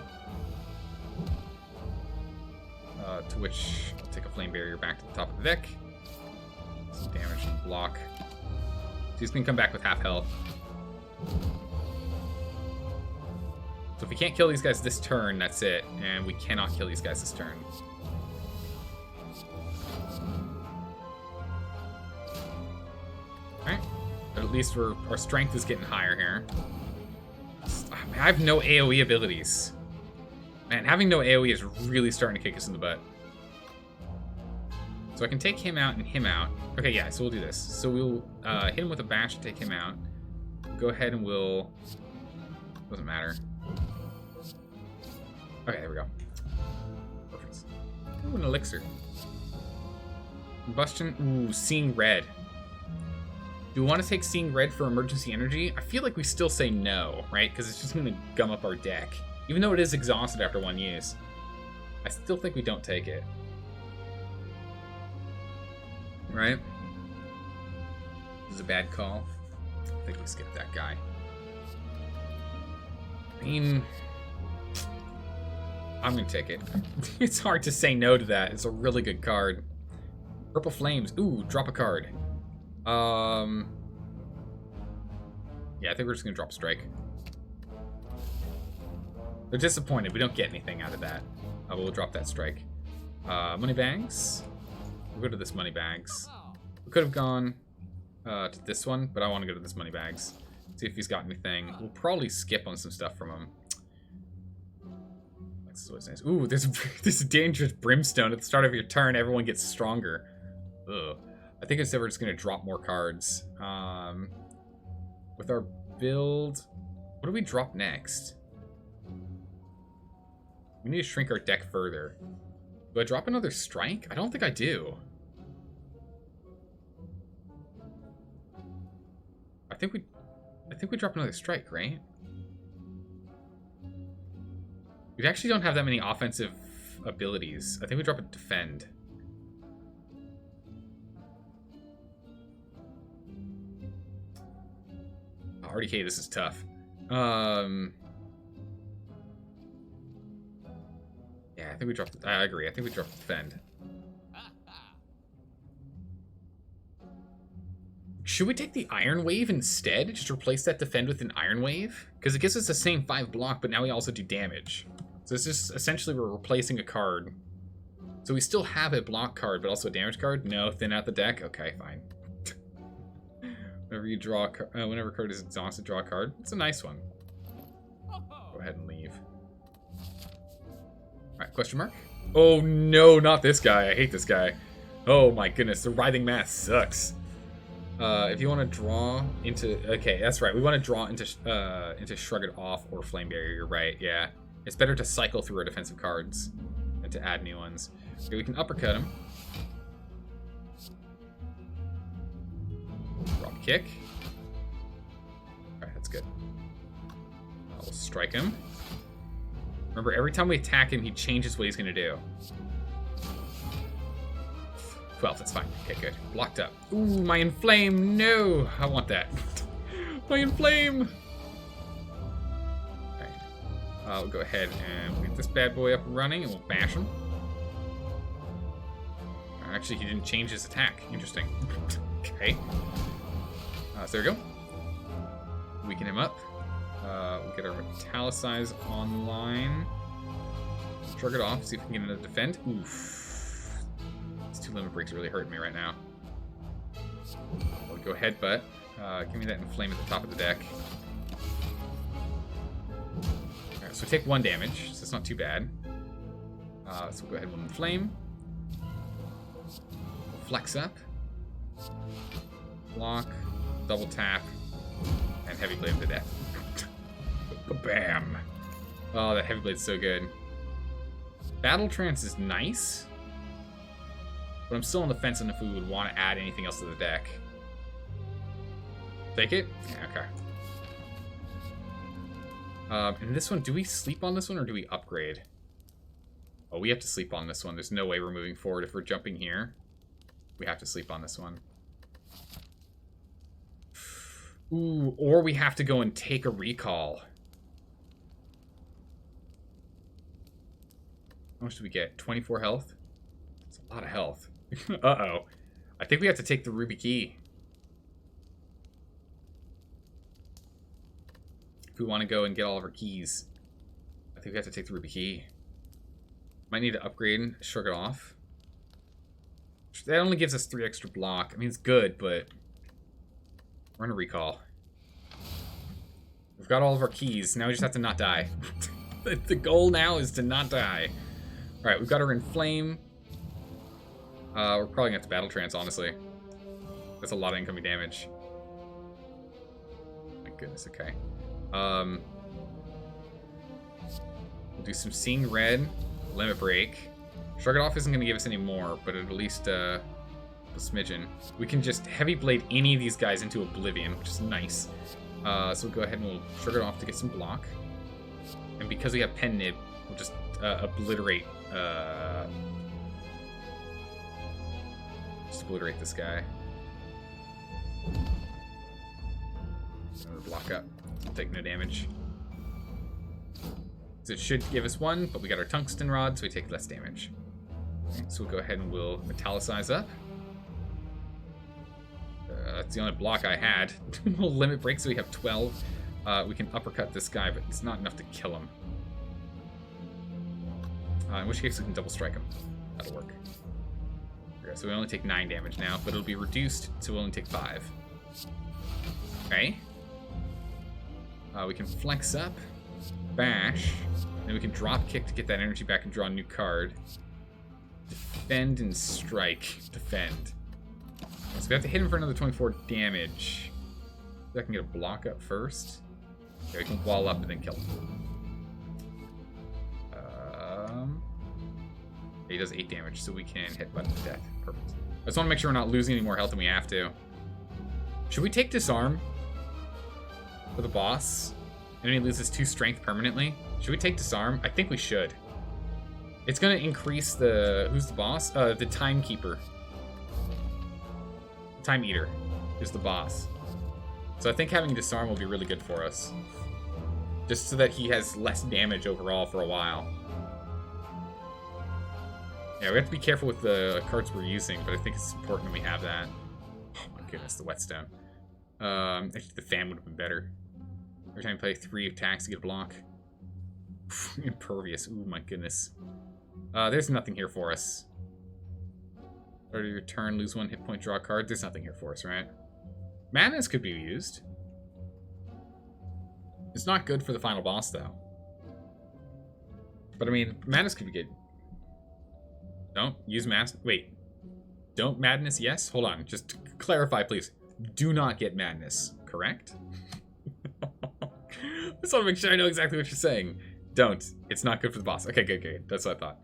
To which I'll take a flame barrier back to the top of the deck. Some damage and block. So he's gonna come back with half health. So if we can't kill these guys this turn, that's it. And we cannot kill these guys this turn. Alright. But at least our strength is getting higher here. I have no AoE abilities. Man, having no AoE is really starting to kick us in the butt. So I can take him out and him out. Okay, yeah, so we'll do this. So we'll hit him with a bash and take him out. Go ahead and we'll... Doesn't matter. Okay, there we go. Perfect. Ooh, an elixir. Combustion. Ooh, Seeing Red. Do we want to take Seeing Red for emergency energy? I feel like we still say no, right? Because it's just going to gum up our deck. Even though it is exhausted after 1 use. I still think we don't take it. Right? This is a bad call. I think we skip that guy. I mean... I'm going to take it. It's hard to say no to that. It's a really good card. Purple Flames. Ooh, drop a card. Yeah, I think we're just going to drop Strike. They're disappointed. We don't get anything out of that. We'll drop that Strike. Money bags. We'll go to this money bags. We could have gone to this one, but I want to go to this money bags. See if he's got anything. We'll probably skip on some stuff from him. This is what's nice. Ooh, there's this dangerous brimstone at the start of your turn. Everyone gets stronger. Ugh. I think instead we're just going to drop more cards. With our build, what do we drop next? We need to shrink our deck further. Do I drop another strike? I don't think I do. I think we drop another strike, right? We actually don't have that many offensive abilities. I think we drop a defend. Oh, RDK, this is tough. Yeah, I think we dropped... I agree. I think we dropped defend. Should we take the Iron Wave instead? Just replace that defend with an Iron Wave? Because it gives us the same 5 block, but now we also do damage. So it's just essentially we're replacing a card. So we still have a block card, but also a damage card? No, thin out the deck? Okay, fine. Whenever you draw, whenever a card is exhausted, draw a card. It's a nice one. Go ahead and leave. Alright, question mark? Oh no, not this guy. I hate this guy. Oh my goodness, the writhing mass sucks. If you want to draw into... Okay, that's right. We want to draw into Shrug It Off or Flame Barrier. You're right, yeah. It's better to cycle through our defensive cards than to add new ones. Okay, we can uppercut him. Drop kick. Alright, that's good. We'll strike him. Remember, every time we attack him, he changes what he's going to do. 12, that's fine. Okay, good. Blocked up. Ooh, my Inflame! No! I want that. My Inflame! Alright. We'll go ahead and get this bad boy up and running, and we'll bash him. Actually, he didn't change his attack. Interesting. Okay. So there we go. Weaken him up. We'll get our Metallicize online. Shrug it off, see if we can get another defend. Oof. These 2 limit breaks are really hurting me right now. We'll go headbutt. Give me that Inflame at the top of the deck. Alright, so we take 1 damage, so it's not too bad. So we'll go ahead and Inflame. Flex up. Block. Double tap. And Heavy Blade to death. Bam! Oh, that Heavy Blade's so good. Battle Trance is nice. But I'm still on the fence on if we would want to add anything else to the deck. Take it? Yeah, okay. And this one, do we sleep on this one or do we upgrade? Oh, we have to sleep on this one. There's no way we're moving forward if we're jumping here. We have to sleep on this one. Ooh, or we have to go and take a recall. How much do we get? 24 health? That's a lot of health. Uh-oh. I think we have to take the Ruby Key. If we want to go and get all of our keys. I think we have to take the Ruby Key. Might need to upgrade and Shrug It Off. That only gives us 3 extra block. I mean, it's good, but we're gonna recall. We've got all of our keys. Now we just have to not die. The goal now is to not die. Alright, we've got our Inflame. We're probably gonna have to Battle Trance, honestly. That's a lot of incoming damage. My goodness, okay. We'll do some Seeing Red, Limit Break. Shrug It Off isn't going to give us any more, but at least a smidgen. We can just Heavy Blade any of these guys into Oblivion, which is nice. So we'll go ahead and we'll Shrug It Off to get some block. And because we have Pen Nib, we'll just obliterate... just obliterate this guy. Another block up. We'll take no damage. So it should give us 1, but we got our Tungsten Rod, so we take less damage. Okay, so we'll go ahead and we'll Metallicize up. That's the only block I had. We'll Limit Break, so we have 12. We can uppercut this guy, but it's not enough to kill him. In which case we can double strike him. That'll work. Okay, so we only take 9 damage now, but it'll be reduced, so we'll only take 5. Okay. We can flex up, bash, then we can drop kick to get that energy back and draw a new card. Defend and strike. Defend. So we have to hit him for another 24 damage. So I can get a block up first. Okay, we can wall up and then kill him. He does 8 damage, so we can hit button to death. Perfect. I just want to make sure we're not losing any more health than we have to. Should we take Disarm for the boss? Enemy loses 2 strength permanently. Should we take Disarm? I think we should. It's going to increase the... Who's the boss? The Timekeeper. Time Eater is the boss. So I think having Disarm will be really good for us. Just so that he has less damage overall for a while. Yeah, we have to be careful with the cards we're using, but I think it's important that we have that. Oh my goodness, the Whetstone. Actually, the Fan would have been better. Every time you play 3 attacks, you get a block. Impervious. Ooh, my goodness. There's nothing here for us. Start of your turn, lose 1 hit point, draw a card. There's nothing here for us, right? Madness could be used. It's not good for the final boss, though. But I mean, Madness could be good. Don't use Wait. Don't Madness, yes? Hold on, just clarify, please. Do not get Madness, correct? I just want to make sure I know exactly what you're saying. Don't. It's not good for the boss. Okay, good. That's what I thought.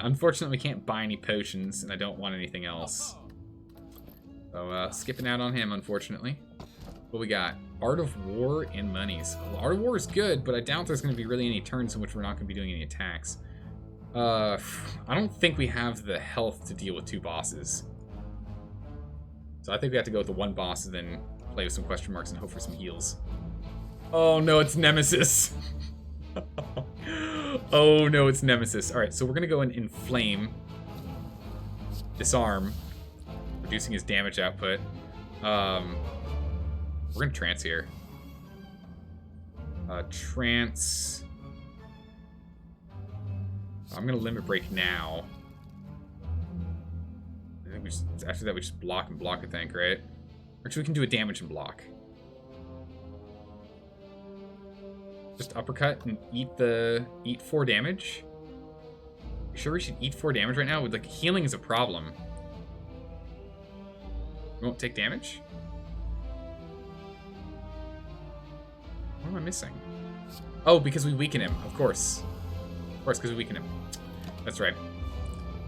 Unfortunately, we can't buy any potions, and I don't want anything else. So, skipping out on him, unfortunately. What we got? Art of War and Monies. Well, Art of War is good, but I doubt there's going to be really any turns in which we're not going to be doing any attacks. I don't think we have the health to deal with 2 bosses. So I think we have to go with the 1 boss and then play with some question marks and hope for some heals. Oh no, it's Nemesis. Oh no, it's Nemesis. Alright, so we're going to go and inflame. Disarm. Reducing his damage output. We're going to trance here. Trance. I'm going to limit break now. I think after that we just block and block, I think, right? Actually, we can do a damage and block. Just uppercut and eat 4 damage. You sure we should eat 4 damage right now? With like healing is a problem. We won't take damage? What am I missing? Oh, because we weaken him, of course. Of course, because we weaken him. That's right.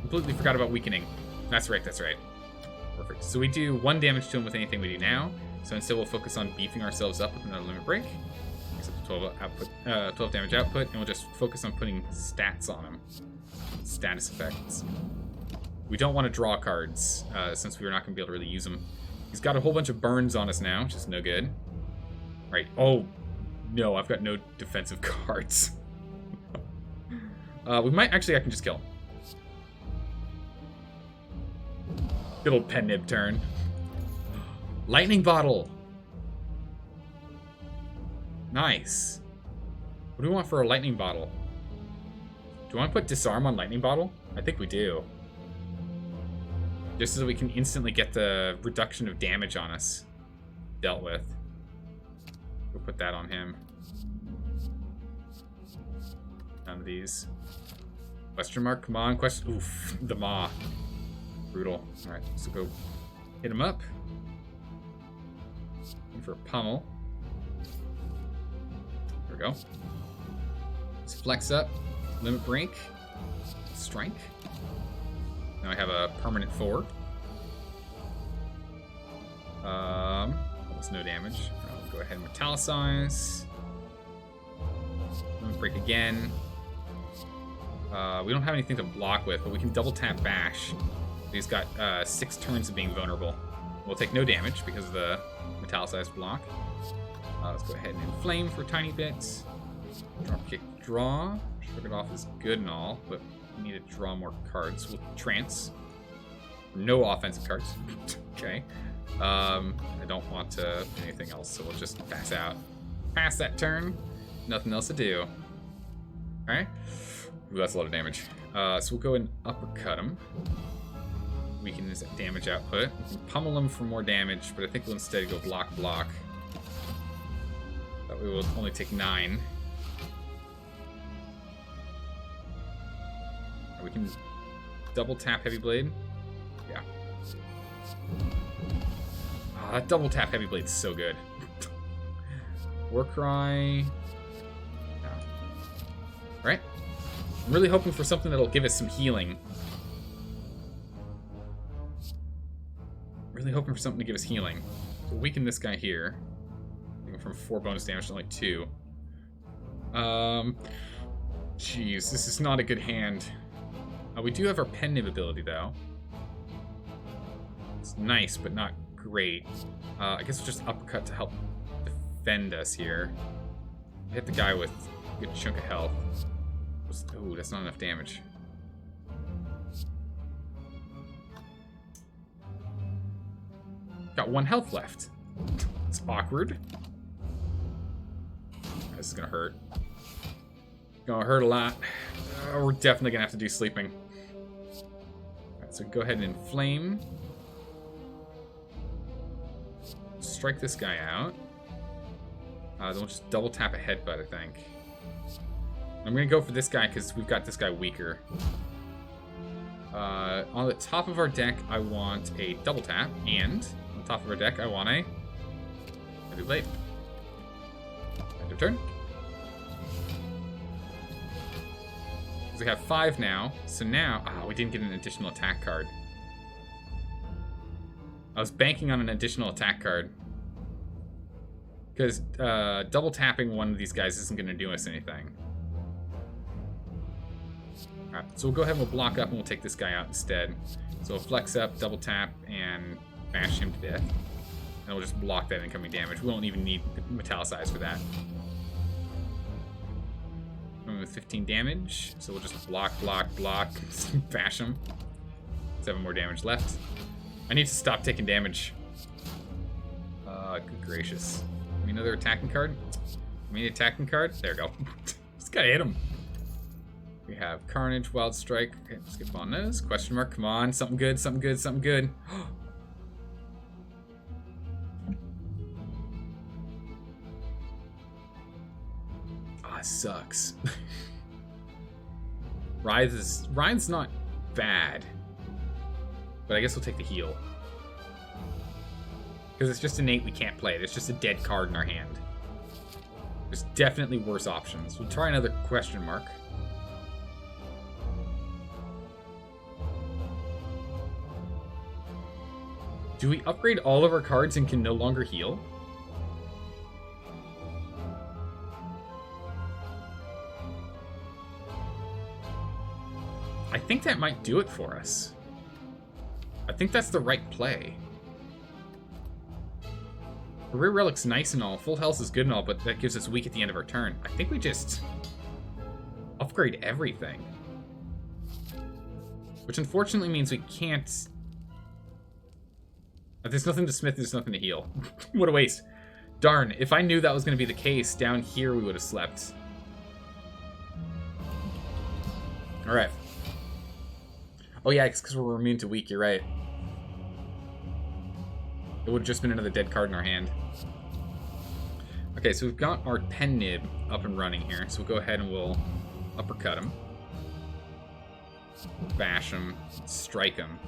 Completely forgot about weakening. That's right. Perfect. So we do 1 damage to him with anything we do now. So instead we'll focus on beefing ourselves up with another limit break. Except 12 damage output, and we'll just focus on putting stats on him. Status effects. We don't want to draw cards, since we were not going to be able to really use them. He's got a whole bunch of burns on us now, which is no good. Right. Oh, no, I've got no defensive cards. We might... Actually, I can just kill him. Good old pen nib turn. Lightning bottle. Nice. What do we want for a lightning bottle? Do we want to put disarm on lightning bottle? I think we do. Just so we can instantly get the reduction of damage on us dealt with. We'll put that on him. None of these. Question mark, come on. Question. Oof, the maw. Brutal. Alright, so go hit him up. Looking for a pummel. There we go. Let's flex up. Limit break. Strike. Now I have a permanent 4. Almost no damage. I'll go ahead and metallicize. Limit break again. We don't have anything to block with, but we can double tap bash. He's got 6 turns of being vulnerable. We'll take no damage because of the metallicized block. Let's go ahead and inflame for a tiny bit. Drop kick draw. Shrug it off is good and all, but we need to draw more cards. We'll trance. No offensive cards. Okay. I don't want to do anything else, so we'll just pass out. Pass that turn. Nothing else to do. Alright. Ooh, that's a lot of damage. So we'll go and uppercut him. Weaken his damage output. We can pummel him for more damage, but I think we'll instead go block. That way we'll only take 9. We can double tap Heavy Blade. Yeah. Oh, that double tap Heavy Blade's so good. Warcry. No. Right? I'm really hoping for something that'll give us some healing. Really hoping for something to give us healing. So weaken this guy here. From 4 bonus damage to only 2. Jeez, this is not a good hand. We do have our pen nib ability, though. It's nice, but not great. I guess we'll just uppercut to help defend us here. Hit the guy with a good chunk of health. Ooh, that's not enough damage. Got 1 health left. It's awkward. This is gonna hurt. Gonna hurt a lot. We're definitely gonna have to do sleeping. Alright, so go ahead and inflame. strike this guy out. Then we'll just double tap a headbutt, I think. I'm going to go for this guy because we've got this guy weaker. On the top of our deck, I want a double tap, and on the top of our deck, I want a heavy blade. End of turn. We have 5 now, so now... we didn't get an additional attack card. I was banking on an additional attack card. Because double tapping one of these guys isn't going to do us anything. Alright, so we'll go ahead and we'll block up and we'll take this guy out instead. So we'll flex up, double tap, and bash him to death. And we'll just block that incoming damage. We don't even need metallicize for that. With 15 damage, so we'll just block, bash him. 7 more damage left. I need to stop taking damage. Good gracious. Give me another attacking card. Give me an attacking card. There we go. Just gotta hit him. We have Carnage, Wild Strike. Okay, skip on those. Question mark, come on. Something good, something good, something good. Sucks. Writhe's not bad, but I guess we'll take the heal because it's just innate. We can't play it. It's just a dead card in our hand. There's definitely worse options. We'll try another question mark. Do we upgrade all of our cards and can no longer heal? I think that might do it for us. I think that's the right play. Rare Relic's nice and all, full health is good and all, but that gives us weak at the end of our turn. I think we just upgrade everything. Which unfortunately means we can't... If there's nothing to smith, there's nothing to heal. What a waste. Darn, if I knew that was going to be the case, down here we would have slept. Alright. Oh yeah, it's because we're immune to weak, you're right. It would have just been another dead card in our hand. Okay, so we've got our pen nib up and running here, so we'll go ahead and we'll uppercut him. Bash him, strike him.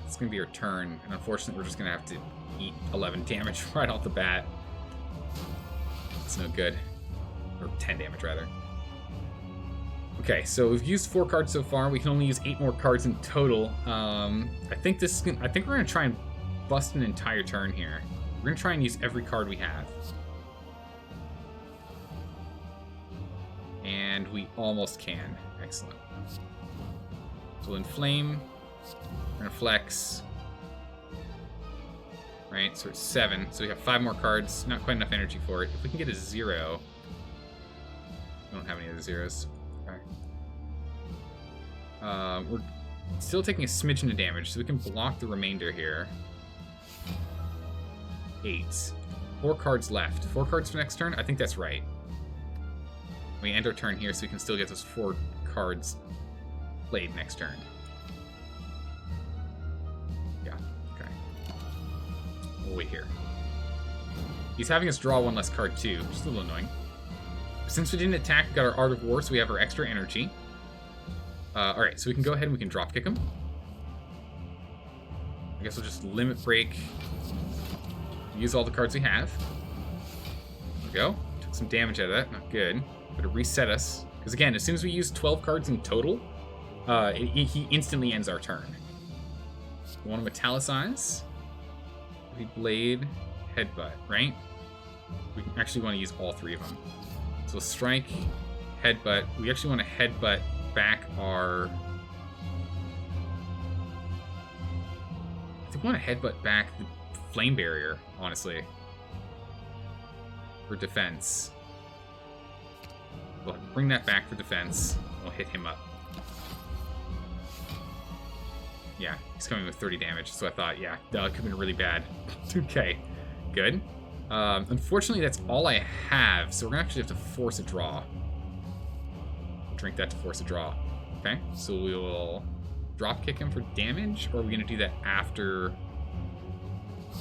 It's going to be our turn, and unfortunately we're just going to have to eat 11 damage right off the bat. It's no good. Or 10 damage, rather. Okay, so we've used 4 cards so far. We can only use 8 more cards in total. I think we're gonna try and bust an entire turn here. We're gonna try and use every card we have. And we almost can. Excellent. So we'll inflame. We're gonna flex. Right, so it's 7. So we have 5 more cards. Not quite enough energy for it. If we can get a 0. We don't have any other zeros. We're still taking a smidgen of damage, so we can block the remainder here. 8. 4 cards left. 4 cards for next turn? I think that's right. We end our turn here, so we can still get those 4 cards played next turn. Yeah, okay. We'll wait here. He's having us draw 1 less card too, which is a little annoying. Since we didn't attack, we got our Art of War, so we have our extra energy. Alright, so we can go ahead and we can drop kick him. I guess we'll just limit break. Use all the cards we have. There we go. Took some damage out of that. Not good. But it reset us. Because again, as soon as we use 12 cards in total, he instantly ends our turn. We want to metallicize. We blade, headbutt, right? We actually want to use all 3 of them. So strike, headbutt. We actually want to headbutt back our... I think we want to headbutt back the flame barrier, honestly. For defense. We'll bring that back for defense. We'll hit him up. Yeah, he's coming with 30 damage, so I thought, yeah, that could have been really bad. Okay, good. Unfortunately, that's all I have, so we're gonna actually have to force a draw. Drink that to force a draw. Okay, so we will drop kick him for damage, or are we gonna do that after?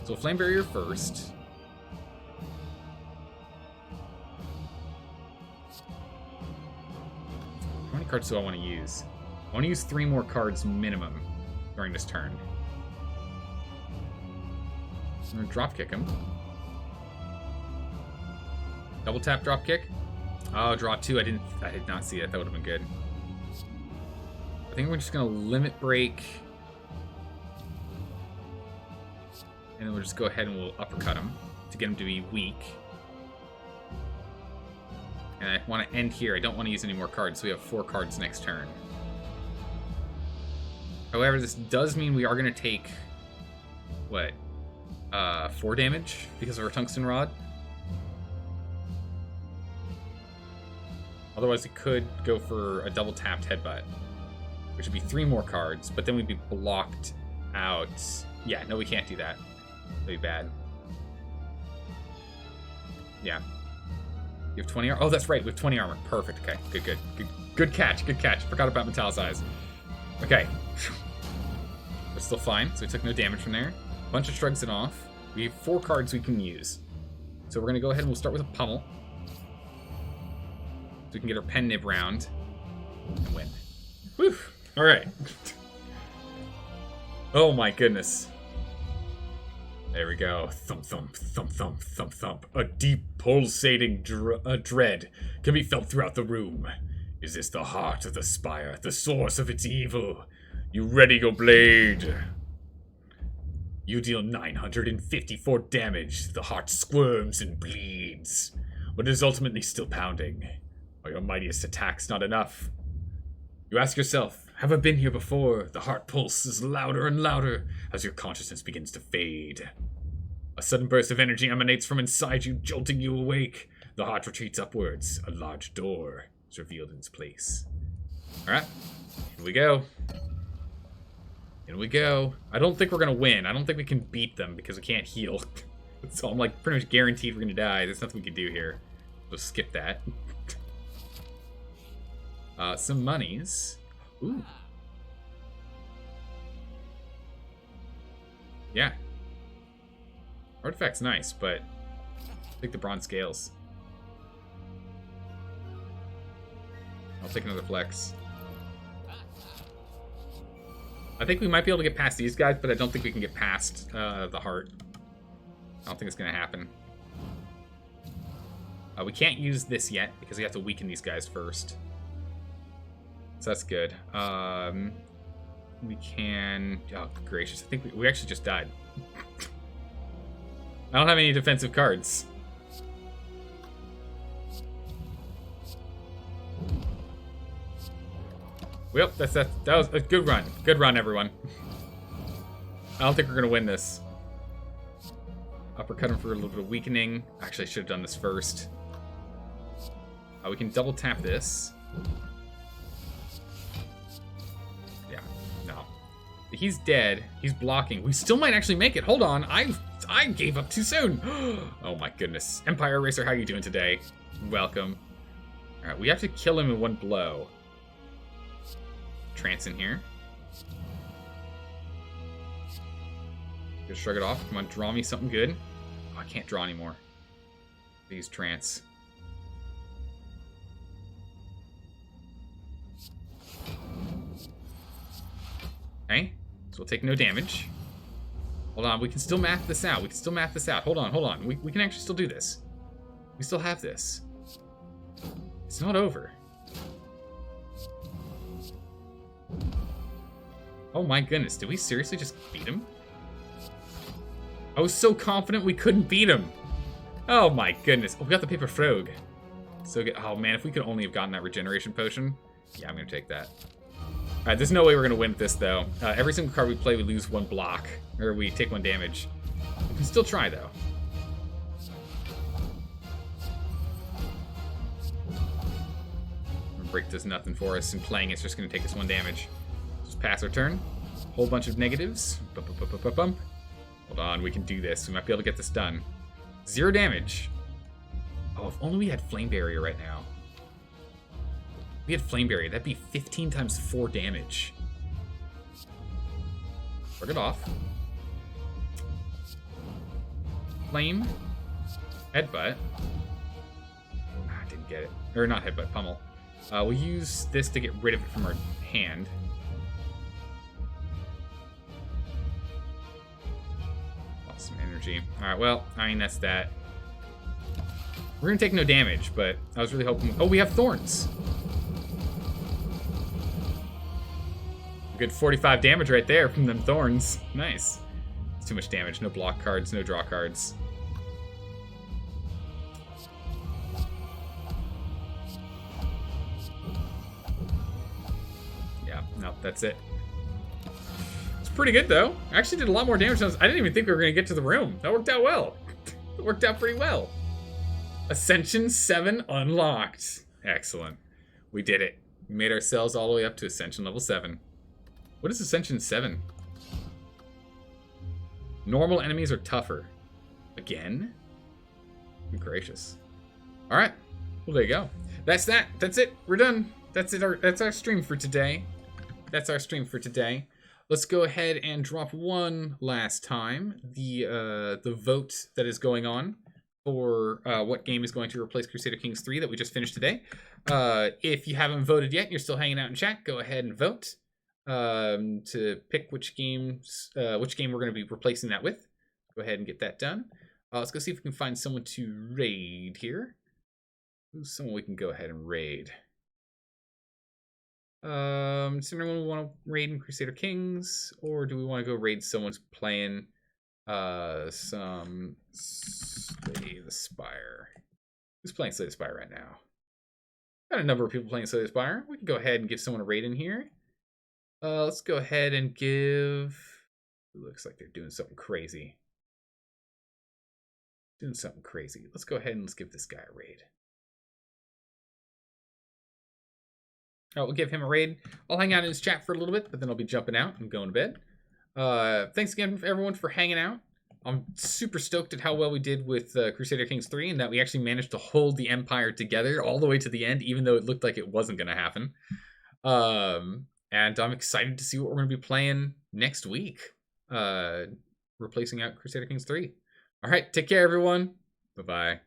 So flame barrier first. cards do I want to use? I want to use 3 more cards minimum during this turn. I'm going to drop kick him. Double tap, drop kick. Oh, draw 2. I did not see it. That would have been good. I think we're just going to limit break. And then we'll just go ahead and we'll uppercut him to get him to be weak. And I want to end here. I don't want to use any more cards, so we have 4 cards next turn. However, this does mean we are going to take, what, 4 damage because of our tungsten rod. Otherwise, we could go for a double tapped headbutt, which would be 3 more cards, but then we'd be blocked out. Yeah, no, we can't do that. That'd be bad. Yeah. You have 20 armor? Oh, that's right. We have 20 armor. Perfect. Okay. Good catch. Good catch. Forgot about Metallicize. Okay. We're still fine, so we took no damage from there. Bunch of shrugs it off. We have 4 cards we can use. So we're going to go ahead and we'll start with a pummel. So we can get our pen nib round and win. Whew. All right. Oh my goodness. There we go. Thump, thump, thump, thump, thump, thump. A deep pulsating dread can be felt throughout the room. Is this the heart of the Spire, the source of its evil? You ready your blade? You deal 954 damage. The heart squirms and bleeds, but it is ultimately still pounding. Are your mightiest attacks not enough? You ask yourself, have I been here before? The heart pulses louder and louder as your consciousness begins to fade. A sudden burst of energy emanates from inside you, jolting you awake. The heart retreats upwards. A large door is revealed in its place. Alright, here we go. In we go. I don't think we're going to win. I don't think we can beat them because we can't heal. So I'm like pretty much guaranteed we're going to die. There's nothing we can do here. We'll skip that. Some monies. Ooh. Yeah. Artifact's nice, but I'll take the bronze scales. I'll take another flex. I think we might be able to get past these guys, but I don't think we can get past the heart. I don't think it's going to happen. We can't use this yet because we have to weaken these guys first. So that's good. We can... Oh, gracious. I think we actually just died. I don't have any defensive cards. Well, that was a good run. Good run, everyone. I don't think we're going to win this. Uppercut him for a little bit of weakening. Actually, I should have done this first. We can double tap this. Yeah, no. He's dead. He's blocking. We still might actually make it. Hold on. I gave up too soon. Oh my goodness. Empire Racer, how are you doing today? Welcome. All right, we have to kill him in one blow. Trance in here. Just shrug it off. Come on, draw me something good. Oh, I can't draw anymore. Use trance. Okay, so we'll take no damage. Hold on, we can still math this out. Hold on. We can actually still do this. We still have this. It's not over. Oh my goodness, did we seriously just beat him? I was so confident we couldn't beat him. Oh my goodness. Oh, we got the paper frog. So good. Oh man, if we could only have gotten that regeneration potion. Yeah, I'm gonna take that. Alright, there's no way we're gonna win this though. Every single card we play, we lose 1 block. Or we take 1 damage. We can still try though. Break does nothing for us, and playing it's just gonna take us 1 damage. Just pass our turn. Whole bunch of negatives. Bump. Hold on, we can do this. We might be able to get this done. 0 damage. Oh, if only we had Flame Barrier right now. If we had Flame Barrier, that'd be 15 times 4 damage. Shrug it off. Flame. Headbutt. Ah, didn't get it. Or not headbutt, pummel. We'll use this to get rid of it from our hand. Lost some energy. Alright, well, I mean, that's that. We're gonna take no damage, but I was really hoping... Oh, we have thorns! Good 45 damage right there from them thorns. Nice. It's too much damage. No block cards, no draw cards. Yeah, no, that's it. It's pretty good, though. I actually did a lot more damage than I didn't even think we were going to get to the room. That worked out well. It worked out pretty well. Ascension 7 unlocked. Excellent. We did it. We made ourselves all the way up to Ascension level 7. What is Ascension 7? Normal enemies are tougher. Again? Good gracious. Alright. Well, there you go. That's that. That's it. We're done. That's it. That's our stream for today. That's our stream for today. Let's go ahead and drop one last time the vote that is going on for what game is going to replace Crusader Kings 3 that we just finished today. If you haven't voted yet and you're still hanging out in chat, go ahead and vote to pick which game we're going to be replacing that with. Go ahead and get that done. Let's go see if we can find someone to raid here. Who's someone we can go ahead and raid? Does anyone want to raid in Crusader Kings, or do we want to go raid someone who's playing some Slay the Spire? Who's playing Slay the Spire right now? Got a number of people playing Slay the Spire. We can go ahead and give someone a raid in here. Let's go ahead and give... It looks like they're doing something crazy. Let's go ahead and let's give this guy a raid. All right, we'll give him a raid. I'll hang out in his chat for a little bit, but then I'll be jumping out and going to bed. Thanks again, everyone, for hanging out. I'm super stoked at how well we did with Crusader Kings 3 and that we actually managed to hold the Empire together all the way to the end, even though it looked like it wasn't going to happen. And I'm excited to see what we're going to be playing next week, replacing out Crusader Kings 3. All right, take care, everyone. Bye-bye.